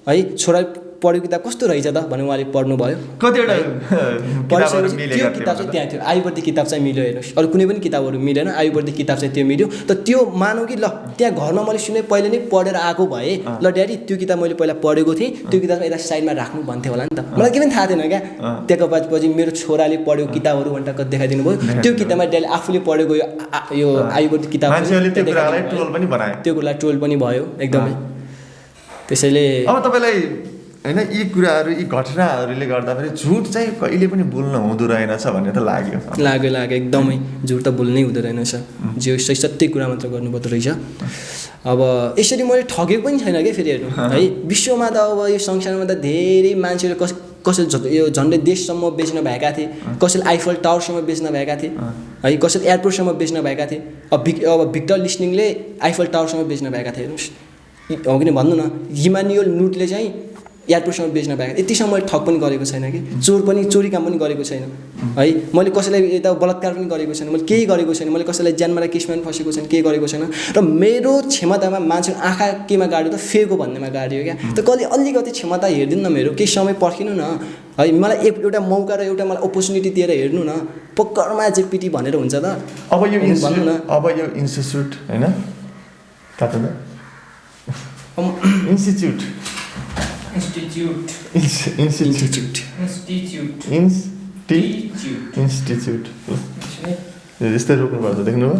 है छोरा पढेको किताब कस्तो रहेछ त भने उहाँले पढ्नुभयो कतिवटा किताबहरू पढिसकेपछि मिले त्यो किताब चाहिँ त्यहाँ थियो आयुर्वेदिक किताब चाहिँ मिल्यो हेर्नुहोस् अरू कुनै पनि किताबहरू मिलेन आयुर्वेदिक किताब चाहिँ त्यो मिल्यो त त्यो मानौँ कि ल त्यहाँ घरमा मैले सुने पहिले नै पढेर आएको भए ल ड्याडी त्यो किताब मैले पहिला पढेको थिएँ त्यो किताबमा यता साइडमा राख्नु भन्थ्यो होला नि त मलाई के पनि थाहा थिएन क्या त्यहाँको बादपछि मेरो छोराले पढेको किताबहरू भनेर देखाइदिनु भयो त्यो किताबमा ड्याडी आफूले पढेको यो आयुर्वेदिक किताब मान्छेहरूले त्यो कुरालाई ट्रोल पनि बनाए त्यो कुरालाई ट्रोल पनि भयो एकदमै त्यसैले अब तपाईँलाई होइन यी कुराहरू यी घटनाहरूले गर्दाखेरि झुट चाहिँ कहिले पनि बोल्न हुँदो रहेनछ भन्ने त लाग्यो लाग्यो एकदमै झुट त बोल्नै हुँदो रहेनछ जे सत्य कुरा मात्र गर्नुपर्दो रहेछ अब यसरी मैले ठगेको पनि छैन क्या फेरि हेर्नु है विश्वमा त अब यो संसारमा त धेरै मान्छेहरू कसैले यो झन्डै देशसम्म बेच्न भएका थिए कसैले आइफल टावरसम्म बेच्न भएका थिए है कसैले एयरपोर्टसम्म बेच्न भएका थिए अब भिक्टर लिस्निङले आइफल टावरसम्म बेच्न भएका थिए हेर्नुहोस् हो कि भन्नु न हिमानियल नुटले चाहिँ एयरपोर्टसम्म बेच्न भएका यतिसम्म मैले ठग पनि गरेको छैन कि चोरी काम पनि गरेको छैन है मैले कसैलाई यता बलात्कार पनि गरेको छैन मैले केही गरेको छैन मैले कसैलाई ज्यानमारा केसमा पनि फसेको छैन केही गरेको छैन र मेरो क्षमतामा मान्छे आँखा केमा गाड्यो त फेको भन्नेमा गाड्यो क्या त कहिले अलिकति क्षमता हेरिदिनु न मेरो केही समय पर्खिनु न है मलाई एउटा मौका र एउटा मलाई अपर्च्युनिटी दिएर हेर्नु न पक्करमा चाहिँ पिटी भनेर हुन्छ त अब यो भन्नु न अब यो इन्स्टिट्युट होइन इन्स्टिट्युट यस्तै रोक्नुपर्छ देख्नुभयो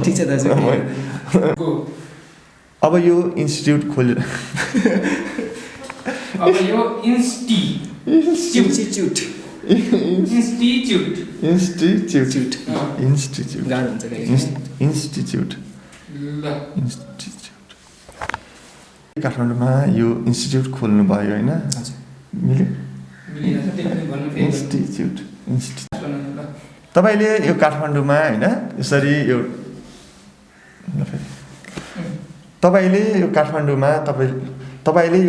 ठिक छ दाजु अब यो इन्स्टिट्युट खोल्यो अब यो इन्स्टिट्युट गाह्रो हुन्छ इन्स्टिट्युट काठमाडौँमा यो इन्स्टिट्युट खोल्नु भयो होइन मिल्यो इन्स्टिट्युट तपाईँले यो काठमाडौँमा होइन यसरी यो तपाईँले यो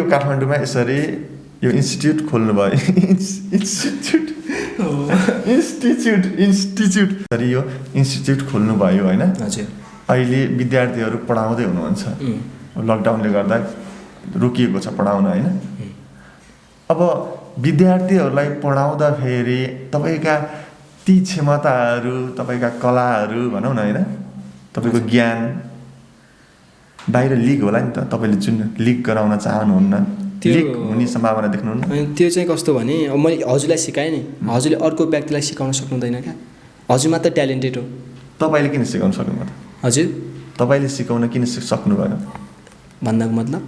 काठमाडौँमा यसरी यो इन्स्टिट्युट खोल्नुभयो इन्स्टिट्युट सरी यो इन्स्टिट्युट खोल्नुभयो होइन अहिले विद्यार्थीहरू पढाउँदै हुनुहुन्छ लकडाउनले गर्दा रोकिएको छ पढाउन होइन अब विद्यार्थीहरूलाई पढाउँदाखेरि तपाईँका ती क्षमताहरू तपाईँका कलाहरू भनौँ न होइन तपाईँको ज्ञान बाहिर लिक होला नि त तपाईँले जुन लिक गराउन चाहनुहुन्न लिक हुने सम्भावना देख्नुहुन्न त्यो चाहिँ कस्तो भने अब मैले हजुरलाई सिकाएँ नि हजुरले अर्को व्यक्तिलाई सिकाउन सक्नुहुँदैन क्या हजुर मात्र ट्यालेन्टेड हो तपाईँले किन सिकाउन सक्नुभयो हजुर तपाईँले सिकाउन किन सक्नु भएन भन्दाको मतलब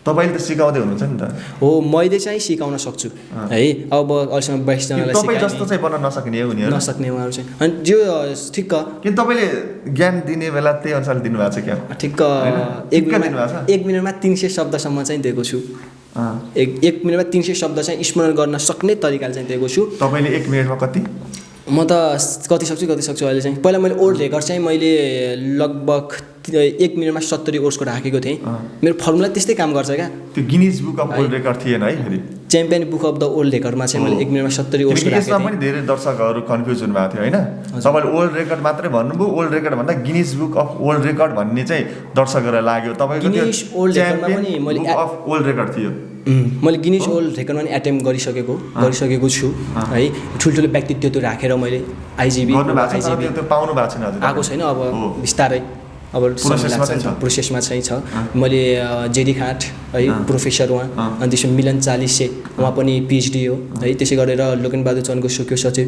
तपाईँले त सिकाउँदै हुनुहुन्छ नि त हो मैले चाहिँ सिकाउन सक्छु है अब अहिलेसम्म 22जनालाई तपाईँ जस्तो चाहिँ बन्न नसक्ने हो उनीहरू नसक्ने उहाँहरू चाहिँ अनि त्यो ठिक्क किन तपाईँले ज्ञान दिने बेला त्यही अनुसार दिनुभएको छ क्या ठिक्क एक मिनटमा 300 शब्दसम्म चाहिँ दिएको छु एक मिनटमा 300 शब्द चाहिँ स्मरण गर्न सक्ने तरिकाले चाहिँ दिएको छु तपाईँले 1 मिनटमा कति म त कति सक्छु अहिले चाहिँ पहिला मैले ओल्ड रेकर्ड चाहिँ मैले लगभग 1 मिनटमा 70 ओर्सको राखेको थिएँ मेरो फर्मुला त्यस्तै काम गर्छ क्या त्यो Guinness Book of World Record थिएन है फेरि champion book of the world रेकर्डमा चाहिँ मैले 1 मिनटमा 70 ओर्सको राखेको यसमा पनि धेरै दर्शकहरू कन्फ्युज हुनुभएको थियो होइन तपाईँले वर्ल्ड रेकर्ड मात्रै भन्नुभयो वर्ल्ड रेकर्ड भन्दा Guinness Book of World record भन्ने चाहिँ दर्शकहरूलाई लाग्यो तपाईँको त्यो champion book of World record थियो मैले गिनिज वर्ल्ड रेकर्डमा पनि एटेम्प गरिसकेको छु है ठुल्ठुलो व्यक्तित्व राखेर मैले आइजिबी पाउनु भएको छैन आएको छैन अब बिस्तारै अब प्रोसेसमा चाहिँ छ मैले जेडी खाट है प्रोफेसर उहाँ अनि त्यसमा मिलन चालिसे उहाँ पनि पिएचडी हो है त्यसै गरेर लोकेन बहादुर चन्दको सोक्यो सचिव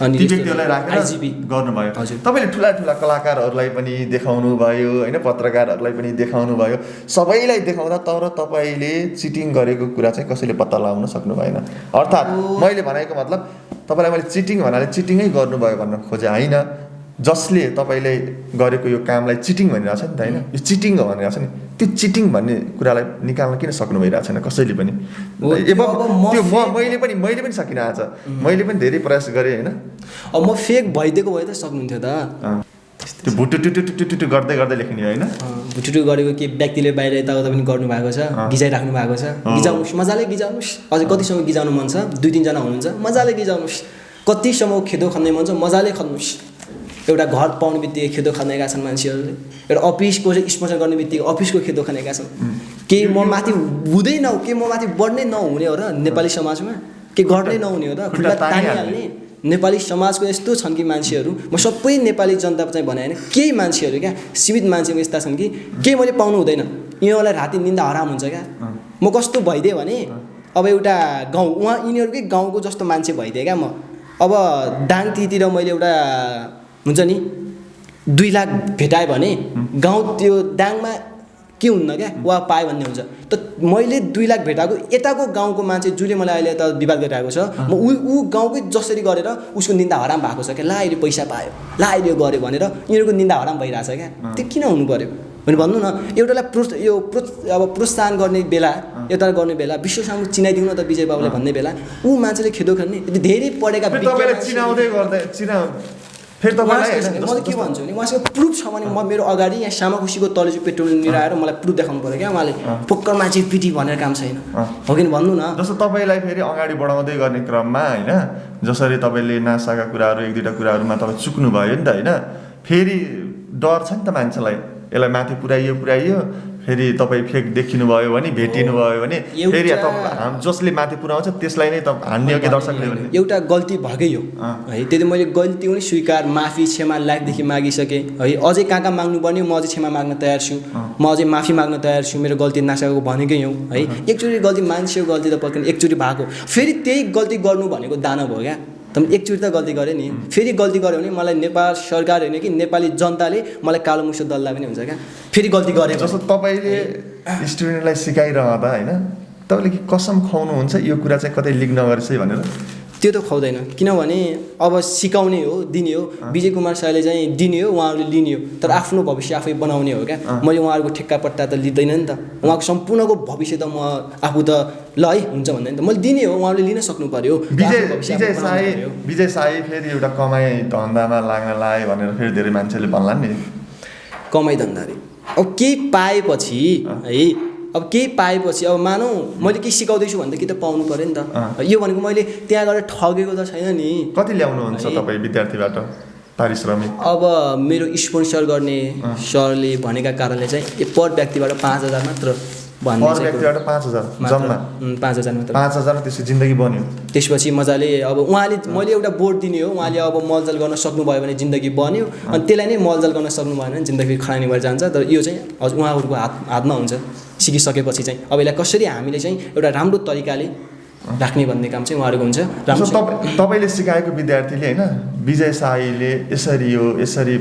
अनि आइजिबी गर्नुभयो हजुर तपाईँले ठुला कलाकारहरूलाई पनि देखाउनु भयो होइन पत्रकारहरूलाई पनि देखाउनु भयो सबैलाई देखाउँदा तर तपाईँले चिटिङ गरेको कुरा चाहिँ कसैले पत्ता लगाउन सक्नु भएन अर्थात् मैले भनेको मतलब तपाईँलाई मैले चिटिङ भन्नाले चिटिङै गर्नुभयो भन्न खोजे होइन जसले तपाईँले गरेको यो कामलाई चिटिङ भनिरहेको छ नि त होइन यो चिटिङ हो भनिरहेको छ नि त्यो चिटिङ भन्ने कुरालाई निकाल्न किन सक्नु भइरहेको छैन कसैले पनि मैले पनि सकिनँ आज मैले पनि धेरै प्रयास गरेँ होइन अब म फेक भइदिएको भए त सक्नुहुन्थ्यो त त्यो भुटुटुटुटुटु गर्दै लेख्ने होइन भुटुटु गरेको के व्यक्तिले बाहिर यताउता पनि गर्नुभएको छ गिजाइराख्नु भएको छ गिजाउनुहोस् मजाले गिजाउनुहोस् अझै कतिसम्म गिजाउनु मन छ 2-3 जना हुनुहुन्छ मजाले गिजाउनुहोस् कतिसम्म खेदो खन्ने मन छ मजाले खन्नुहोस् एउटा घर पाउने बित्तिकै खेदो खनेका छन् मान्छेहरूले एउटा अफिसको स्पोन्सर गर्ने बित्तिकै अफिसको खेदो खनेका छन् केही म माथि हुँदै केही म माथि बढ्नै नहुने हो र नेपाली समाजमा के गर्नै नहुने हो र खुट्टा तानिहाल्ने नेपाली समाजको यस्तो छन् कि मान्छेहरू म सबै नेपाली जनता चाहिँ भने होइन केही मान्छेहरू क्या सीमित मान्छेहरू यस्ता छन् कि केही मैले पाउनु हुँदैन यिनीहरूलाई राति निन्दा हराम हुन्छ क्या म कस्तो भइदिएँ भने अब एउटा गाउँ यिनीहरूकै गाउँको जस्तो मान्छे भइदिएँ क्या म अब दाङतिर मैले एउटा हुन्छ नि 2 लाख भेटाएँ भने गाउँ त्यो दाङमा के हुन्न क्या वा पाएँ भन्ने हुन्छ त मैले 2 लाख भेटाएको यताको गाउँको मान्छे जसले मलाई अहिले त विवाद गरिरहेको छ म ऊ गाउँकै जसरी गरेर उसको निन्दा हराम भएको छ क्या ला अहिले पैसा पायो ला अहिले यो गर्यो भनेर यिनीहरूको निन्दा हराम भइरहेछ क्या त्यो किन हुनु पर्यो भने भन्नु न एउटालाई अब प्रोत्साहन गर्ने बेला एउटा गर्ने बेला विश्व सामु चिनाइदिउँ न त विजय बाबुले भन्ने बेला ऊ मान्छेले खेदो खाने यदि धेरै पढेका फेरि तपाईँलाई मैले के भन्छु भने उहाँसँग प्रुफ छ भने म मेरो अगाडि यहाँ सामाखुसीको तलेजु पेट्रोल लिएर आएर मलाई प्रुफ देखाउनु पऱ्यो क्या उहाँले पोक्कर मान्छे पिटी भनेर काम छैन हो कि भन्नु न जस्तो तपाईँलाई फेरि अगाडि बढाउँदै गर्ने क्रममा होइन जसरी तपाईँले नासाका कुराहरू 1-2टा कुराहरूमा तपाईँ चुक्नु भयो नि त होइन फेरि डर छ नि त मान्छेलाई यसलाई माथि पुर्याइयो फेरि तपाईँ फेक देखिनु भयो भने भेटिनु भयो भने फेरि जसले माथि पुऱ्याउँछ त्यसलाई नै त हान्ने हो कि दर्शकले भने एउटा गल्ती भएकै हो है त्यति मैले गल्ती पनि स्वीकार माफी क्षमा लाइफदेखि मागिसकेँ है अझै कहाँ माग्नु पर्ने म अझै क्षमा माग्न तयार छु म अझै माफी माग्न तयार छु मेरो गल्ती नासाको भनेकै हो है एकचोटि गल्ती मान्छेको गल्ती त पक्कै एकचोटि भएको फेरि त्यही गल्ती गर्नु भनेको दानव हो क्या त एकचोटि त गल्ती गरेँ नि फेरि गल्ती गऱ्यो भने मलाई नेपाल सरकार होइन कि नेपाली जनताले मलाई कालो मुसो दल्दा पनि हुन्छ क्या फेरि गल्ती गरेँ जस्तो तपाईँले स्टुडेन्टलाई सिकाइरहँदा होइन तपाईँले कि कसम खुवाउनुहुन्छ यो कुरा चाहिँ कतै लिक नगरेछ है भनेर त्यो त खुवाउँदैन किनभने अब सिकाउने हो दिने हो विजय कुमार शाहले चाहिँ दिने हो उहाँहरूले लिने हो तर आफ्नो भविष्य आफै बनाउने हो क्या मैले उहाँहरूको ठेक्कापट्टा त लिँदैन नि त उहाँको सम्पूर्णको भविष्य त म आफू त ल है हुन्छ भन्दैन नि त मैले दिने हो उहाँले लिन सक्नु पर्यो विजय साई फेरि एउटा कमाइ धन्दामा लाग्न लाए भनेर फेरि धेरै मान्छेले भन्ला नि कमाइ धन्दा रे अब केही पाएपछि है अब केही पाएपछि अब मानौँ मैले केही सिकाउँदैछु भने त कि त पाउनु पऱ्यो नि त यो भनेको मैले त्यहाँ गएर ठगेको त छैन नि कति ल्याउनुहुन्छ तपाईँ विद्यार्थीबाट पारिश्रमिक अब मेरो स्पोन्सर गर्ने सरले भनेका कारणले चाहिँ पर व्यक्तिबाट 5,000 मात्र पर व्यक्तिबाट 5,000 जम्मा 5,000 मात्र 5,000 त्यसपछि जिन्दगी बन्यो त्यसपछि मजाले अब उहाँले मैले एउटा बोर्ड दिने हो उहाँले अब मलजल गर्न सक्नुभयो भने जिन्दगी बन्यो अनि त्यसलाई नै मलजल गर्न सक्नु भएन भने जिन्दगी खरानी भएर जान्छ तर यो चाहिँ हजुर उहाँहरूको हातमा हुन्छ सिकिसकेपछि चाहिँ अब यसलाई कसरी हामीले चाहिँ एउटा राम्रो तरिकाले राख्ने भन्ने काम चाहिँ उहाँहरूको हुन्छ तपाईँले सिकाएको विद्यार्थीले होइन विजय साईले यसरी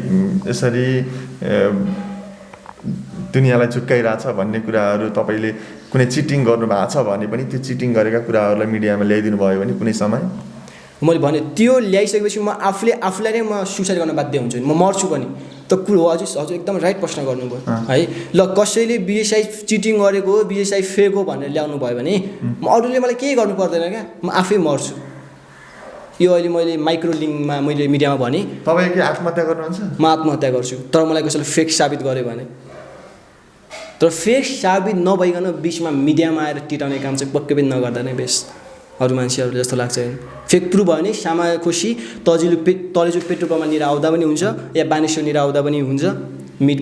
दुनियाँलाई चुक्काइरहेछ भन्ने कुराहरू तपाईँले कुनै चिटिङ गर्नुभएको छ भने पनि त्यो चिटिङ गरेका कुराहरूलाई मिडियामा ल्याइदिनु भयो भने कुनै समय मैले भने त्यो ल्याइसकेपछि म आफूलाई नै म सुसाइड गर्न बाध्य हुन्छु म मर्छु पनि त कुरो हो हजुर एकदम राइट प्रश्न गर्नुभयो है ल कसैले बिएसआई चिटिङ गरेको हो बिएसआई फेक हो भनेर ल्याउनु भयो भने म अरूले मलाई केही गर्नु पर्दैन क्या म आफै मर्छु यो अहिले मैले माइक्रो लिङ्कमा मैले मिडियामा भने तपाईँ के आत्महत्या गर्नुहुन्छ म आत्महत्या गर्छु तर मलाई कसैले फेक साबित गर्यो भने तर फेक साबित नभइकन बिचमा मिडियामा आएर टिटाउने काम चाहिँ पक्कै पनि नगर्दा नै बेस्ट अरू मान्छेहरूले जस्तो लाग्छ फेक प्रुफ भयो भने सामाखुसी तलेजु पेट्रोल पम्पमा लिएर आउँदा पनि हुन्छ या बानेश्वरनिर आउँदा पनि हुन्छ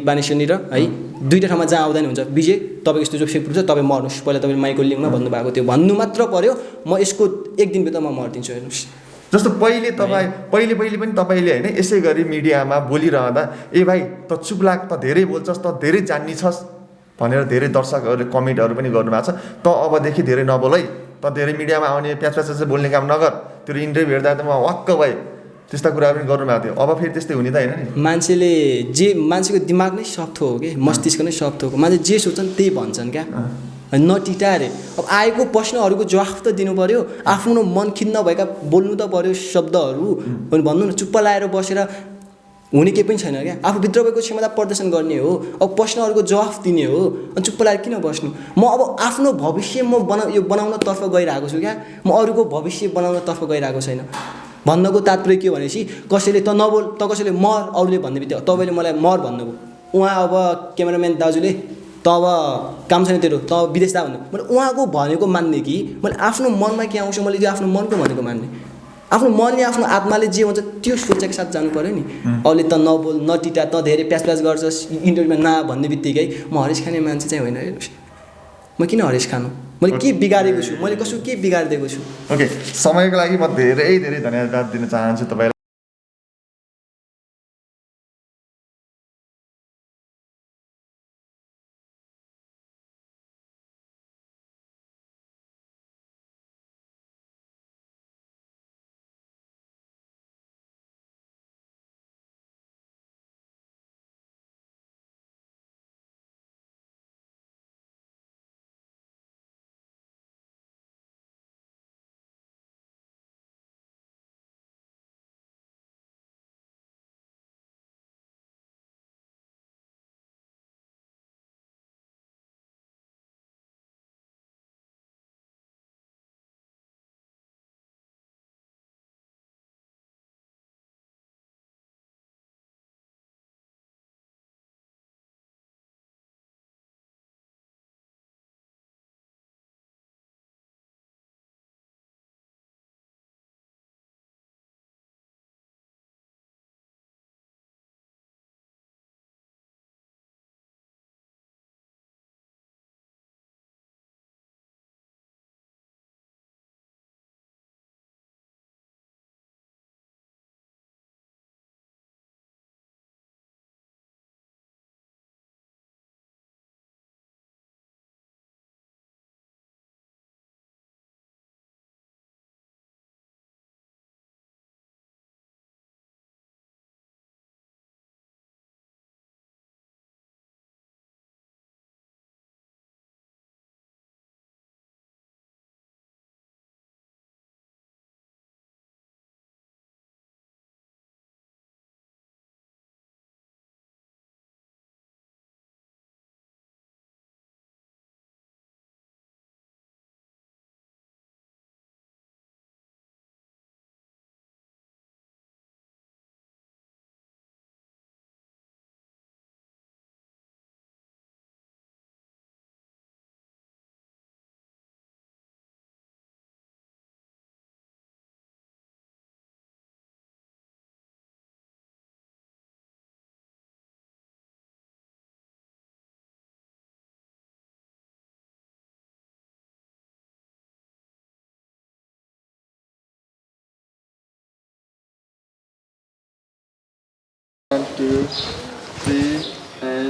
बानेश्वरनिर है 2टा ठाउँमा जहाँ आउँदा नि हुन्छ विजय तपाईँ यस्तो जो फेक प्रुफ छ तपाईँ मर्नुहोस् पहिला तपाईँले माइक्रो लिङ्कमा भन्नुभएको थियो भन्नु मात्र पर्यो म यसको 1 दिनभित्र म मर्दिन्छु हेर्नुहोस् जस्तो पहिले पनि तपाईँले होइन यसै गरी मिडियामा बोलिरहँदा ए भाइ त चुप लाग त धेरै बोल्छस् त धेरै जान्नी छस् भनेर धेरै दर्शकहरूले कमेन्टहरू पनि गर्नुभएको छ त अबदेखि धेरै नबोल है त धेरै मिडियामा आउने प्याच बोल्ने काम नगर त्यो इन्टरभ्यू हेर्दा त म वाक्क भएँ त्यस्ता कुराहरू पनि गर्नुभएको थियो अब फेरि त्यस्तै हुने त होइन नि मान्छेको दिमाग नै सफ्ट हो कि मस्तिष्क नै सफ्ट हो मान्छे जे सोच्छन् त्यही भन्छन् क्या नटिटारे अब आएको प्रश्नहरूको जवाफ त दिनु पर्यो आफ्नो मन खिन्न भएका बोल्नु त पर्यो शब्दहरू भन्नु न चुप्प लाएर बसेर हुने केही पनि छैन क्या आफूभित्र भएको क्षमता प्रदर्शन गर्ने हो अब प्रश्नहरूको जवाफ दिने हो अनि चुप्प लाएर किन बस्नु म अब आफ्नो भविष्य म बनाउनतर्फ गइरहेको छु क्या म अरूको भविष्य बनाउनतर्फ गइरहेको छैन भन्नको तात्पर्य के हो भनेपछि कसैले त नबोल त कसैले मर अरूले भन्ने बित्तिकै तपाईँले मलाई मर भन्नुभयो उहाँ अब क्यामेराम्यान दाजुले त अब काम छैन तेरो त विदेश जा भन्नु मैले उहाँको भनेको मान्ने कि मैले आफ्नो मनमा के आउँछ मैले त्यो आफ्नो मनको भनेको मान्ने आफ्नो मनले आफ्नो आत्माले जे हुन्छ त्यो सोचेको साथ जानु पर्यो नि अरूले त नबोल नटिटा त धेरै प्याच गर्छस् इन्टरभ्यूमा ना भन्ने बित्तिकै म हरिस खाने मान्छे चाहिँ होइन म किन हरेस खानु मैले के बिगारेको छु मैले कसो के बिगारिदिएको छु ओके समयको लागि म धेरै धेरै धन्यवाद दिन चाहन्छु तपाईँलाई